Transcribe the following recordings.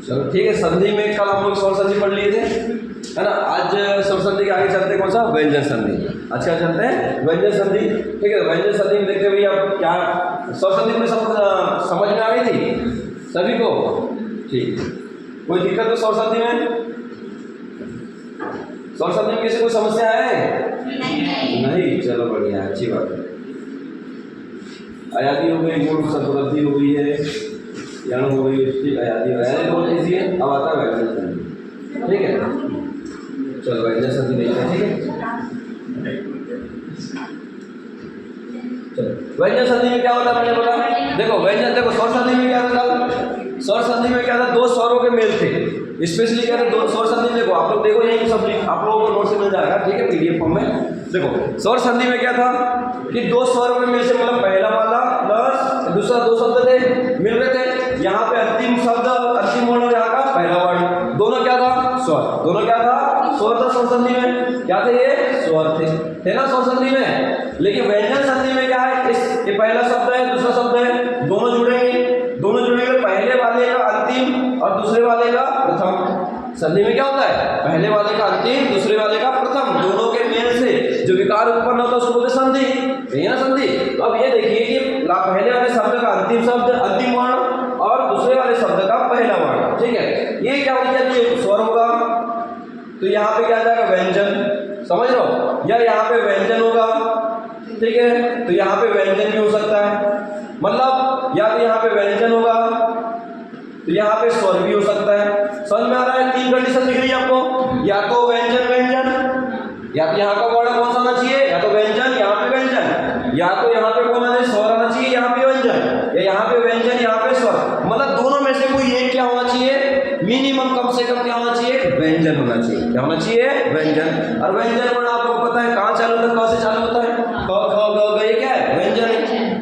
चलो ठीक है। संधि में कल हम लोग स्वर संधि पढ़ लिए थे, है ना। आज स्वर संधि के आगे चलते हैं कौन सा, व्यंजन संधि। अच्छा चलते हैं व्यंजन संधि, ठीक है। व्यंजन संधि में देखते भैया अब क्या स्वर संधि में सब समझ में आ गई थी सभी को, ठीक। कोई दिक्कत तो स्वर संधि में, स्वर संधि में किसी को समस्या है? नहीं, चलो बढ़िया, अच्छी बात है। आयादी हो गई, मूल संपत्ति हो गई है, यानी हो गई उसकी आयादी बहुत ईजी है। अब आता है व्यंजन संधि, ठीक है। चलो व्यंजन संधि देखते हैं, ठीक है। चलो व्यंजन संधि में क्या होता है मैंने बोला, देखो व्यंजन, देखो स्वर संधि में क्या था, स्वर संधि में क्या था, दो स्वरों के मेल थे। स्पेशली क्या था, दो स्वर संधि, देखो आप लोग देखो यही सब आप लोगों को नोट से मिल जाएगा, ठीक है, पीडीएफ फॉर्म में। देखो स्वर संधि में क्या था कि दो स्वरों के मेल से, मतलब पहला वाला प्लस दूसरा, दो शब्द थे मिल रहे थे। यहाँ पे अंतिम शब्द, अंतिम वर्ण, यहाँ का पहला वर्ण, दोनों क्या था, स्वर। दोनों क्या था, स्वर था। स्वर संधि में क्या थे, ये स्वर थे ना स्वर संधि में। लेकिन व्यंजन संधि में क्या है, ये पहला शब्द है, दूसरा शब्द है, दोनों जुड़ेंगे। दोनों जुड़ेंगे, पहले वाले का अंतिम और दूसरे वाले का प्रथम। संधि में क्या होता है, पहले वाले का अंतिम, दूसरे वाले का प्रथम, दोनों के मेल से जो विकार उत्पन्न होता है उसको बोलते संधि, है ना संधि। तो अब ये देखिए कि पहले वाले शब्द का अंतिम शब्द, अंतिम वर्ण, और दूसरे वाले शब्द का पहला वर्ण, ठीक है। ये क्या होनी चाहिए, स्वर होगा, तो यहाँ पे क्या आ जाएगा, व्यंजन, समझ लो, या यहाँ पे व्यंजन होगा, ठीक है। तो यहाँ पे व्यंजन भी हो सकता है, मतलब या तो यहाँ पे व्यंजन होगा, तो यहाँ पे स्वर भी हो सकता है। समझ में आ रहा है, तीन कंडीशन दिख रही है आपको, या तो व्यंजन व्यंजन, या तो यहाँ का वर्ण कौन सा आना चाहिए, या तो व्यंजन, यहाँ पे व्यंजन, या तो यहाँ पे कौन आना, स्वर आना चाहिए, यहाँ पे व्यंजन, या यहाँ पे व्यंजन, यहाँ पे स्वर, मतलब दोनों में से कोई एक क्या होना चाहिए, मिनिमम कम से कम क्या होना चाहिए, व्यंजन होना चाहिए। क्या होना चाहिए, व्यंजन। और व्यंजन वर्ण आपको पता है कहाँ चालू होता है, कहाँ से चालू होता है, क ख ग ये क्या है, व्यंजन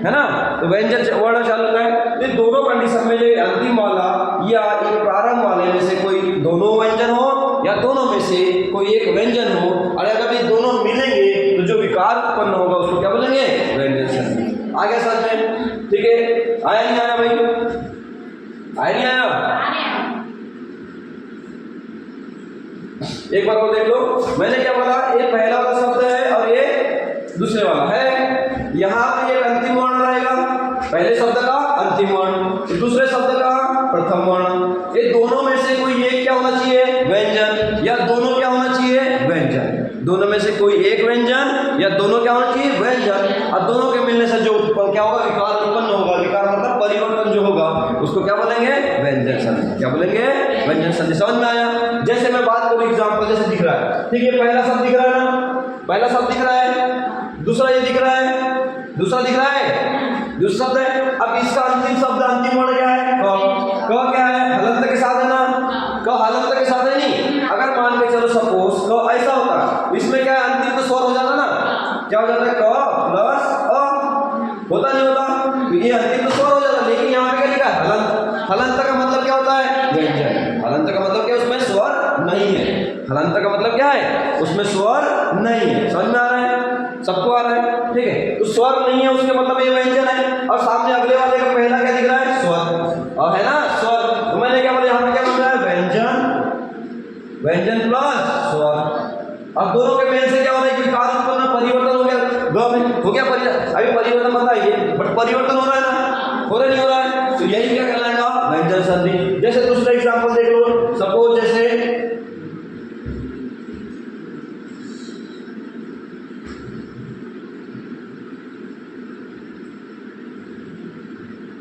है ना। तो व्यंजन वर्ण चालू होता है। तो दोनों कंडीशन में जो अंतिम वाला या एक प्रारंभ वाले में से कोई दोनों व्यंजन हो, या दोनों में से कोई एक व्यंजन हो, और अगर ये दोनों मिलेंगे तो जो विकार उत्पन्न होगा उसको क्या बोलेंगे, व्यंजन संधि। आ गया समझ में, ठीक है। आया नहीं आया भाई, आया नहीं आया, एक बार और देख लो। मैंने क्या बोला, ये पहला वाला शब्द है और ये दूसरे वाला है। यहाँ पे एक अंतिम वर्ण रहेगा, पहले शब्द का अंतिम वर्ण, दूसरे शब्द का प्रथम वर्ण। ये दोनों में से कोई एक क्या होना चाहिए, व्यंजन, या दोनों क्या होना चाहिए, व्यंजन। दोनों में से कोई एक व्यंजन या दोनों क्या होना चाहिए, व्यंजन। और दोनों के मिलने से जो क्या होगा, विकार उत्पन्न होगा। विकार मतलब परिवर्तन जो होगा उसको क्या बोलेंगे, व्यंजन संधि। क्या बोलेंगे, व्यंजन संधि। समझ में आया। जैसे मैं बात करूं एग्जांपल, जैसे दिख रहा है, ठीक है, पहला शब्द दिख रहा है ना, पहला शब्द दिख रहा है, दूसरा ये दिख रहा है, दूसरा दिख रहा है, दूसरा शब्द है। अब इसका अंतिम शब्द, अंतिम वर्ण क्या है, क क्या है, हलंत के साथ है ना, क हलंत के साथ है नहीं। अगर मान के चलो सपोज क ऐसा होता, इसमें क्या है, अंतिम तो स्वर हो जाता ना, क्या हो जाता है, क प्लस अ, होता नहीं होता, तो ये अंतिम तो स्वर हो जाता। लेकिन यहाँ पे क्या लिखा है, हलंत। हलंत का मतलब क्या होता है, व्यंजन। हलंत का मतलब क्या है, उसमें स्वर नहीं है। हलंत का मतलब क्या है, उसमें स्वर नहीं है। समझ में आ रहा है, सबको आ रहा है, ठीक है। तो स्वर नहीं है, उसके मतलब ये व्यंजन है। और सामने अगले वाले का पहला क्या दिख रहा है, स्वर, और है ना स्वर। तो मैंने क्या बोला, यहाँ पे क्या बन रहा है, व्यंजन, व्यंजन प्लस स्वर। अब दोनों के मेल से क्या हो रहा है, विकार उत्पन्न, परिवर्तन हो गया, हो गया अभी परिवर्तन बताइए, बट परिवर्तन हो रहा है ना, हो रहा नहीं हो रहा है। तो यही क्या कहलाएगा, व्यंजन संधि। जैसे दूसरा एग्जांपल देख लो, सपोज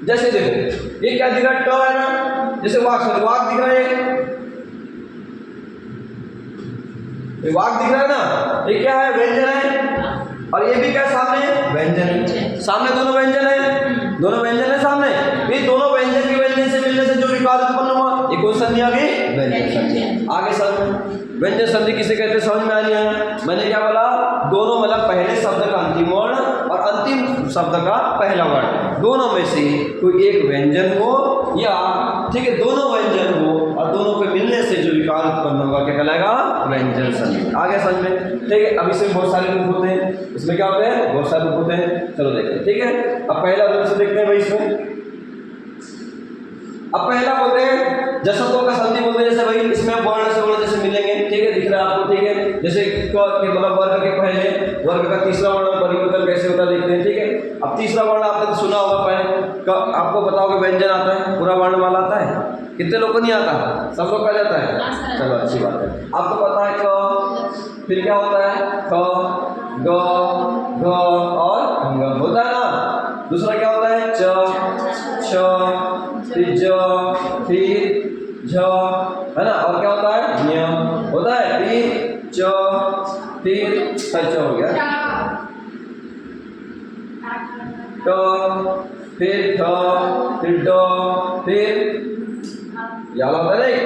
जैसे देखो ये क्या दिख रहा है, ट है ना, जैसे वाक दिख रहा है, वाक दिख रहा है ना, ये क्या है, व्यंजन है। और ये भी क्या सामने, व्यंजन है। सामने दोनों व्यंजन है, दोनों व्यंजन है सामने। ये दोनों व्यंजन की व्यंजन से मिलने से जो विकार उत्पन्न हुआ, ये कौन संधि आ गई, व्यंजन संधि। आगे सर व्यंजन संधि किसे कहते हैं, समझ में आ रही है। मैंने क्या बोला, दोनों मतलब पहले शब्द का अंतिम वर्ण और अंतिम शब्द का पहला वर्ण, दोनों में से कोई एक व्यंजन हो, या ठीक है दोनों व्यंजन हो और दोनों के मिलने से जो विकार उत्पन्न होगा क्या कहलाएगा, व्यंजन संधि। आगे समझ में, ठीक है। अब इसमें बहुत सारे रूप होते हैं, इसमें क्या होते हैं, बहुत सारे रूप होते हैं। चलो देखते हैं, ठीक है। अब पहला रूप से देखते हैं भाई, इसमें अब पहला बोलते हैं जसत्व का संधि बोलते हैं, जैसे भाई इसमें वर्ण से वर्ण जैसे मिलेंगे, ठीक है, दिख रहा है आपको, ठीक है, जैसे क के मतलब वर्ग के पहले वर्ग का तीसरा वर्ण परिवर्तन कैसे होता है देखते हैं, ठीक है। अब तीसरा वर्ण आपने तो सुना होगा पहले, आपको बताओ कि व्यंजन आता है, पूरा वर्णमाला आता है, कितने लोग को नहीं आता, सब लोग का जाता है, चलो अच्छी बात है। आपको पता है क, फिर क्या होता है ख, ग, घ और ङ होता है ना। दूसरा क्या होता है च, छ, फिर ज, फिर झ, है ना, और क्या होता है ञ होता है, फिर च, फिर च हो गया, ट, फिर ठ, फिर ड, फिर याला होता है नहीं,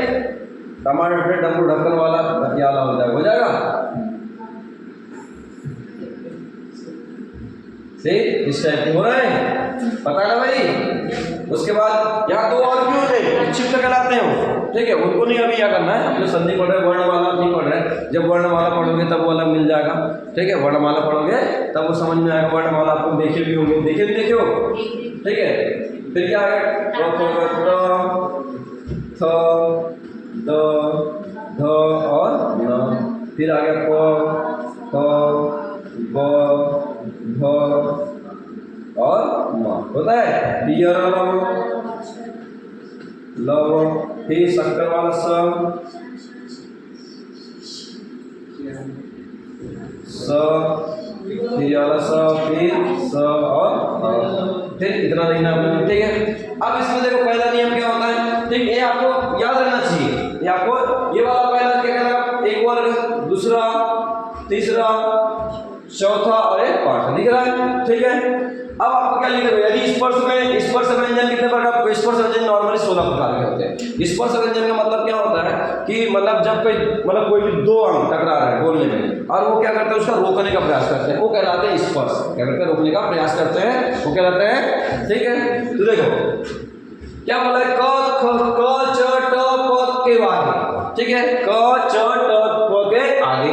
टमाटर पे डब्बू ढक्कन वाला याला हो जाएगा। सही, इस टाइप के हो रहा है, पता है ना भाई। उसके बाद यहाँ दो और क्यों थे, विक्षिप्त कहलाते हैं वो, ठीक है, उनको नहीं अभी क्या करना है, अपने संधि पढ़ रहे, वर्णमाला नहीं पढ़ रहे, जब वर्णमाला पढ़ोगे तब वो अलग मिल जाएगा, ठीक है, वर्णमाला पढ़ोगे तब वो समझ में आएगा। वर्णमाला आपको देखे भी होंगे, देखे भी देखे हो, ठीक है। फिर क्या है थ, द, ध और न, फिर आ गया प, फ, ब, भ और म होता है, पियर लव, लव, फिर शक्कर वाला स, फिर वाला स, फिर स और फिर इतना लिखना आपने, ठीक है। अब इसमें देखो पहला नियम क्या होता है, ठीक, ये आपको याद रहना चाहिए, ये आपको ये वाला पहला क्या कहना, एक वर्ग, दूसरा, तीसरा, चौथा और एक पाठ दिख रहा है, ठीक है। अब आपको क्या लिखना है, यदि स्पर्श व्यंजन कितने प्रकार, स्पर्श व्यंजन नॉर्मली 16 प्रकार के होते हैं। स्पर्श व्यंजन का मतलब क्या होता है कि मतलब जब कोई भी दो अंग टकरा रहा है बोलने में और वो क्या करते हैं, उसका रोकने का प्रयास करते हैं, वो कहलाते हैं स्पर्श, क्या करते हैं, रोकने का प्रयास करते हैं, वो कहलाते हैं, ठीक है। तो देखो क्या बोला है, क, ख, क, च, ट, प के आगे, ठीक है, क, च, ट, प के आगे,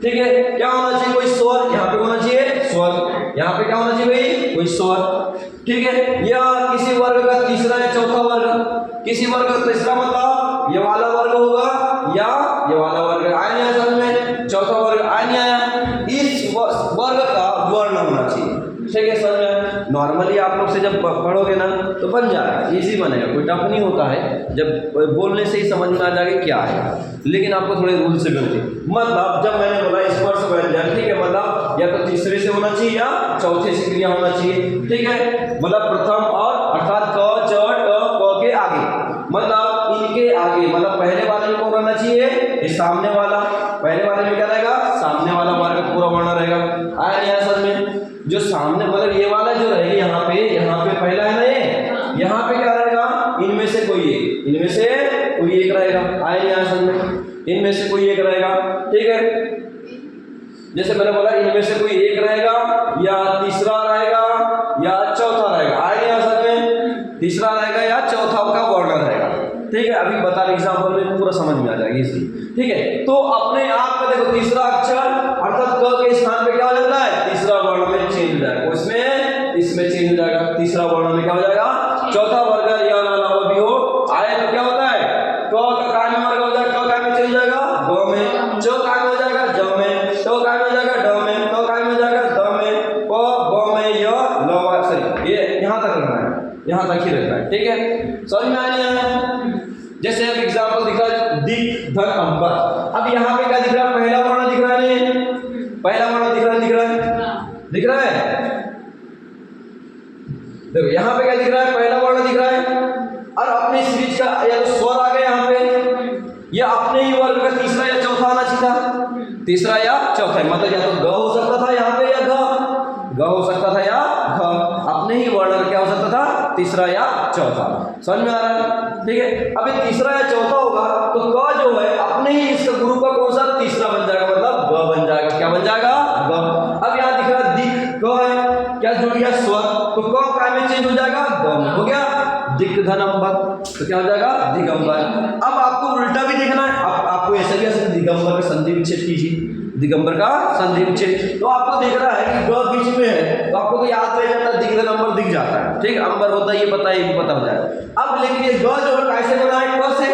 ठीक है। क्या होना चाहिए, कोई स्वर यहाँ पे होना चाहिए, स्वर यहाँ पे क्या होना चाहिए भाई, कोई स्वर, ठीक है। या किसी वर्ग का तीसरा या चौथा वर्ग, किसी वर्ग का तीसरा मतलब ये वाला वर्ग होगा या ये वाला वर्ग, आया नहीं समझ में, चौथा वर्ग आया नहीं आया, इस वर्ग का वर्ण होना चाहिए, ठीक है। समझ में, नॉर्मली आप लोग से जब पढ़ोगे ना तो बन जाएगा, इजी बनेगा, कोई टफ नहीं होता है, जब बोलने से ही समझ में आ जाएगा क्या है, लेकिन आपको थोड़े रूल से बनते, मतलब जब मैंने बोला स्पर्श व्यंजन, ठीक है, मतलब या तो तीसरे से होना चाहिए या चौथे से क्रिया होना चाहिए, ठीक है, मतलब प्रथम और अर्थात क, च, ट, प के आगे, मतलब इनके आगे, मतलब पहले वाले में कौन रहना चाहिए, ये सामने वाला, पहले वाले में क्या रहेगा, सामने वाला वर्ग पूरा वर्ण रहेगा, आया नहीं आया समझ में, जो सामने मतलब ये वाला जो रहेगा यहाँ पे पहला है ना, ये यहाँ पे क्या रहेगा, इनमें से कोई एक रहेगा, आया नहीं आया समझ में, इनमें से कोई एक रहेगा, ठीक है। जैसे मैंने बोला इनमें से कोई एक रहेगा या तीसरा रहेगा या चौथा रहेगा, आया नहीं आया समझ में, तीसरा रहेगा या चौथा का वर्ण रहेगा, ठीक है। अभी बता रहे एग्जाम्पल में पूरा समझ में आ जाएगी इसकी, ठीक है। तो अपने आप में देखो तीसरा अक्षर अर्थात क के स्थान पे क्या हो जाता है, तीसरा वर्ण में चेंज हो जाएगा, इसमें चेंज हो जाएगा, तीसरा वर्ण में क्या हो जाएगा, चौथा वर्ग या नाम भी हो आए तो क्या होता है, क का काय में वर्ग हो जाएगा, क काय में चेंज हो जाएगा ग में, च काय में हो जाएगा ज में, ट काय में हो जाएगा ड में, त काय में हो जाएगा द में, प ब में य ल सही, ये यहाँ तक रखना है, यहाँ तक ही रखना है, ठीक है। समझ में आ रहा है। जैसे अब एग्जांपल दिख रहा है दिक, धन, अंबर, अब यहाँ पे क्या दिख रहा है, पहला वर्ण दिख रहा है, पहला वर्ण दिख रहा है, देखो यहाँ पे क्या दिख रहा है, पहला वर्ण दिख रहा है, और अपने इस बीच का या तो स्वर आ गया यहाँ पे, या अपने ही वर्ग का तीसरा या चौथा आना चाहिए था, तीसरा या चौथा, मतलब या तो ग हो सकता था यहाँ पे या ग हो सकता था या घ, अपने ही वर्ण का क्या हो सकता था, तीसरा या चौथा। समझ में आ रहा है, ठीक है। अभी तीसरा या चौथा होगा तो क जो है अपने ही इसका गुरु का कौन सा तीसरा बन जाएगा, मतलब ग बन जाएगा, क्या बन जाएगा ग। अब यहाँ दिख रहा है दिक, क है, क्या जुड़ गया स्वर, तो क काय में चेंज हो जाएगा ग में, हो गया दिक धन अंबर, तो क्या हो जाएगा दिगंबर। अब आपको उल्टा भी देखना है, आपको ऐसा भी ऐसा दिगंबर का संधि विच्छेद कीजिए, दिगंबर का संधि विच्छेद, तो आपको दिख रहा है कि ग बीच में है, तो आपको तो याद रह जाता है, दिग धन अंबर दिख जाता है, ठीक है, अंबर होता है ये पता हो जाएगा। अब अब लेकिन ये ग जो है कैसे बना है? क से।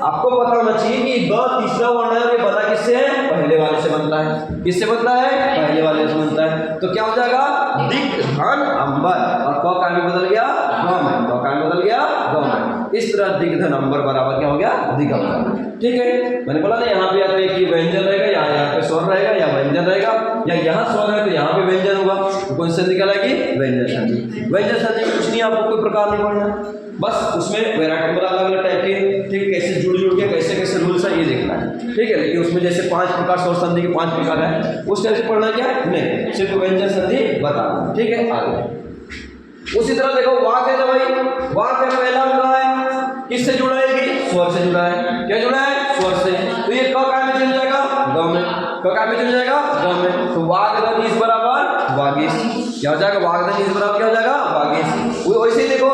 आपको पता होना चाहिए कि ग तीसरा वर्ण है, बना किससे है? पहले वाले से बनता है। किससे बनता है? पहले वाले से बनता है। तो क्या हो जाएगा? दिक धन अंबर, और क का में बदल गया ग में, क का में बदल गया ग में। इस तरह दिक धन अंबर बराबर क्या हो गया? दिगंबर। ठीक है, मैंने बोला ना यहाँ पे आता है कि व्यंजन रहेगा, यहाँ पे स्वर रहेगा या व्यंजन रहेगा, या यहाँ स्वर है तो यहाँ पे व्यंजन होगा। तो कौन सी संधि कहलाएगी? व्यंजन संधि। व्यंजन संधि कुछ नहीं, आपको कोई प्रकार नहीं पढ़ना, बस उसमें वैरायटी नंबर अलग अलग टाइप के, ठीक, कैसे जुड़ के कैसे कैसे रूल्स है ये देखना है। ठीक है, लेकिन उसमें जैसे 5 प्रकार स्वर संधि के 5 प्रकार है, उस टाइप से पढ़ना क्या नहीं, सिर्फ व्यंजन संधि बताना। ठीक है, आगे उसी तरह देखो वाक है भाई, वाक है पहला क्या है? किससे जुड़ा है? स्वर से जुड़ा है। क्या जुड़ा है? स्वर से। तो ये क का में चल जाएगा ग में, क का में चल जाएगा ग में। तो वाग धन इस बराबर वागीश, क्या हो जाएगा? वाग धन इस बराबर क्या हो जाएगा? वागीश। वैसे ही देखो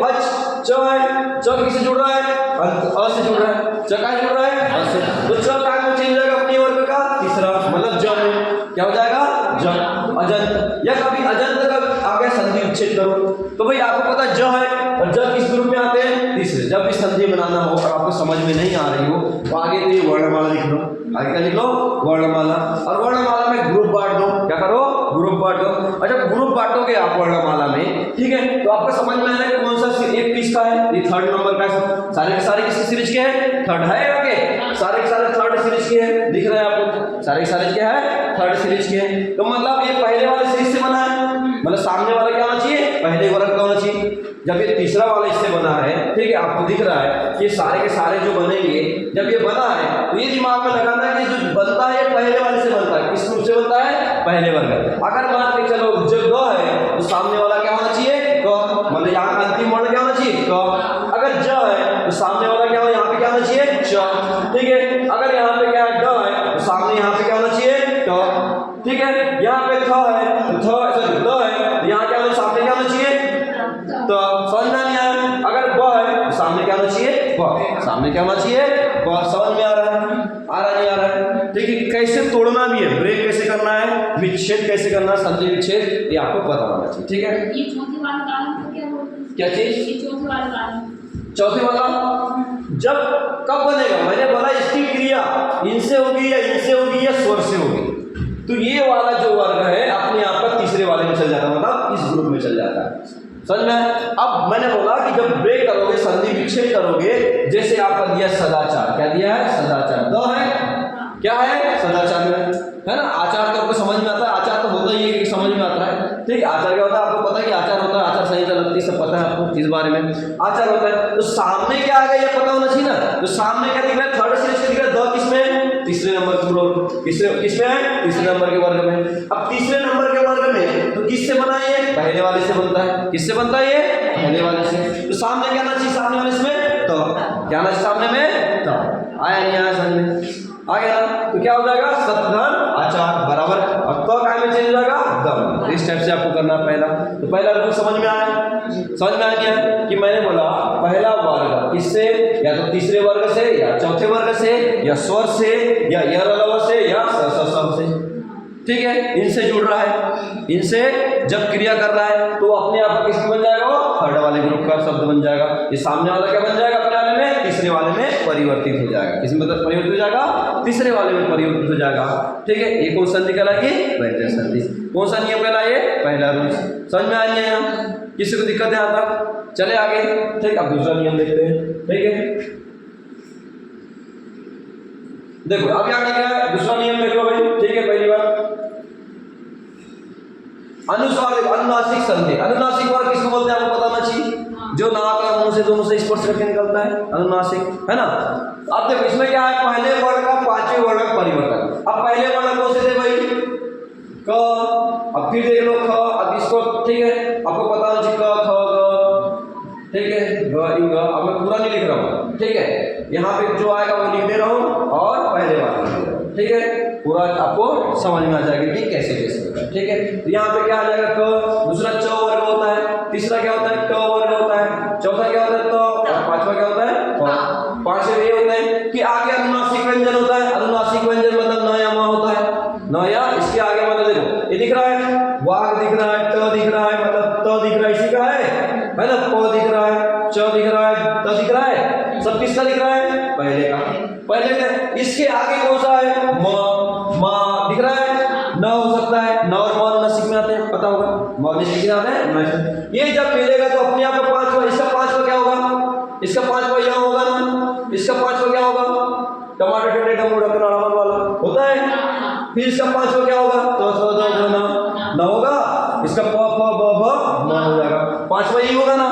अच च है, च किससे जुड़ रहा है? अ से जुड़ रहा है। च का जुड़ रहा है? अ से। तो च का में चल जाएगा अपने वर्ग का तीसरा, मतलब ज में क्या हो जाएगा? ज। अजंत, या कभी अजंत का आगे संधि विच्छेद करो तो भाई आपको पता ज है, और ज किस ग्रुप में आते हैं? तीसरे। जब भी संधि बनाना हो और आपको समझ में नहीं आ रही हो तो आगे तो ये वर्णमाला लिख लो। आगे क्या लिख लो? वर्णमाला। और वर्णमाला में ग्रुप बांट दो। क्या करो? ग्रुप बांट दो। और जब ग्रुप बांटोगे आप वर्णमाला में, ठीक है, तो आपको समझ में आ रहा है कौन सा एक किसका है? ये थर्ड नंबर का है। सारे के सारे किस सीरीज के हैं? थर्ड है। आगे सारे के सारे थर्ड सीरीज के हैं, दिख रहा है आपको? सारे के सारे क्या है? थर्ड सीरीज के हैं। तो मतलब ये पहले वाले सीरीज से बना है, मतलब सामने वाला क्या होना चाहिए? पहले वर्ग का होना चाहिए। जब ये तीसरा वाला इससे बना है, ठीक है, आपको दिख रहा है कि सारे के सारे जो बनेंगे, जब ये बना है तो ये दिमाग में लगाना है कि जो बनता है ये पहले वाले से बनता है। किस रूप से बनता है? पहले वर्ग। अगर मान के चलो जो ग है तो सामने वाला क्या होना चाहिए? क, मतलब यहाँ का अंतिम वर्ण क्या होना चाहिए? क। अगर ज है तो सामने वाला क्या हो? यहाँ पे क्या होना चाहिए? च। ठीक है, अगर यहाँ पे क्या है? ड है तो सामने यहाँ पे क्या होना चाहिए? ट। ठीक है, यहाँ पे थ है तो द है, यहाँ क्या होना? सामने क्या होना चाहिए? तो समझ में नहीं आया। अगर ब है तो सामने क्या होना चाहिए? ब। सामने क्या होना चाहिए? ब। समझ में आ रहा है? आ रहा नहीं आ रहा है? ठीक है, कैसे तोड़ना भी है, ब्रेक कैसे करना है, विच्छेद कैसे करना, संधि विच्छेद, ये आपको पता होना चाहिए। ठीक है, ये चौथे वाले कालम को क्या बोलते हैं? क्या चीज? ये चौथे वाले कालम। चौथे वाला जब कब बनेगा? मैंने बोला इसकी क्रिया इनसे होगी या इनसे होगी या स्वर से होगी। तो ये वाला जो वर्ग है अपने आप का तीसरे वाले में चल जाता है, मतलब इस ग्रुप में चल जाता है। समझ में? अब मैंने बोला कि जब ब्रेक करोगे, संधि विच्छेद करोगे, जैसे आपका दिया सदाचार, क्या दिया है? सदाचार। दो है, क्या है? सदाचार में है ना। आचार तो आपको समझ में आता है, आचार तो होता ही है कि समझ में आता है। ठीक, आचार क्या होता है आपको पता है कि आचार होता है, आचार संहिता लगती सब पता है आपको इस बारे में। आचार होता है तो सामने क्या आ गया ये पता होना चाहिए ना। तो सामने क्या दिख रहा है? थर्ड सीरीज का दिख रहा है। द किसमें? तीसरे नंबर के किसमें है? तीसरे नंबर के वर्ग में। अब तीसरे नंबर के वर्ग में तो किससे बना है? ये पहले वाले से बनता है। किससे बनता है? ये पहले वाले से। तो सामने क्या आना चाहिए? सामने वाले इसमें तो क्या आना चाहिए? सामने में तो आया नहीं आया? समझ में आ गया ना? तो क्या हो जाएगा? सतधन आचार बराबर, और तो काय में चेंज हो जाएगा? गम। इस टाइप से आपको करना पहला। तो पहला रूल समझ में आया? समझ में आ गया कि मैंने बोला पहला वर्ग किससे? या तो तीसरे वर्ग से, या चौथे वर्ग से, या स्वर से, या य से, या स से। ठीक है, इनसे जुड़ रहा है, इनसे जब क्रिया कर रहा है तो अपने आप किस बन जाएगा? वो थर्ड वाले ग्रुप का शब्द बन जाएगा। ये सामने वाला क्या बन जाएगा? अपने वाले में तीसरे वाले में परिवर्तित हो जाएगा। किस मतलब परिवर्तित हो जाएगा? तीसरे वाले में परिवर्तित हो जाएगा। ठीक है, ये कौन संधि कहलाएगी? व्यंजन संधि। कौन सा नियम कहलाए? पहला रूल। समझ में आ रही है? यहाँ किसी को दिक्कत है यहाँ तक? चले आगे। ठीक, अब दूसरा नियम देखते हैं। ठीक है, देखो अब यहाँ क्या है? दूसरा नियम देख लो भाई। ठीक है, पहली बार अनुस्वार, अनुनासिक संधि। अनुनासिक वर्ग किसको बोलते हैं आपको पता होना चाहिए? जो नाक और मुंह से दोनों से स्पर्श करके निकलता है, अनुनासिक, है ना। अब देखो इसमें क्या है? पहले वर्ण का पांचवें वर्ण का परिवर्तन। अब पहले वर्ण कौन से थे भाई? क। अब फिर देख लो ख। अब इसको ठीक है आपको पता होना चाहिए क ख ग, ठीक है, ग इ ग। अब मैं पूरा नहीं लिख रहा हूँ, ठीक है, यहाँ पे जो आएगा वो लिख दे रहा हूँ और पहले वाला, ठीक है, पूरा आपको समझ में आ जाएगा कि कैसे कैसे। ठीक है, तो यहाँ पे क्या आ जाएगा? क। दूसरा च वर्ग होता है, तीसरा क्या होता है? ट वर्ग होता है, चौथा क्या होता है? त, और पांचवा क्या होता है? प। पांचवे ये होता है कि आगे अनुनासिक व्यंजन होता है। अनुनासिक व्यंजन मतलब न या म होता है। न या इसके आगे मतलब देखो ये दिख रहा है, वाग दिख रहा है, ट दिख रहा है, मतलब त दिख रहा है, इसी का है ना, प दिख रहा है, च दिख रहा है, पहले का, पहले का। इसके आगे कौन सा है? म, मा दिख रहा है, न हो सकता है, न और म नसीब में आते हैं, पता होगा, म नसीब में आते हैं न। ये जब मिलेगा तो अपने आप में पांचवा, इसका पांचवा क्या होगा? इसका पांचवा यह होगा ना, इसका पांचवा क्या होगा? टमाटर टंडे टमो ढक्कन अड़ावन वाला होता है। फिर इसका पांचवा क्या होगा? तो न होगा, इसका प प ब भ न हो जाएगा, पांचवा यही होगा ना।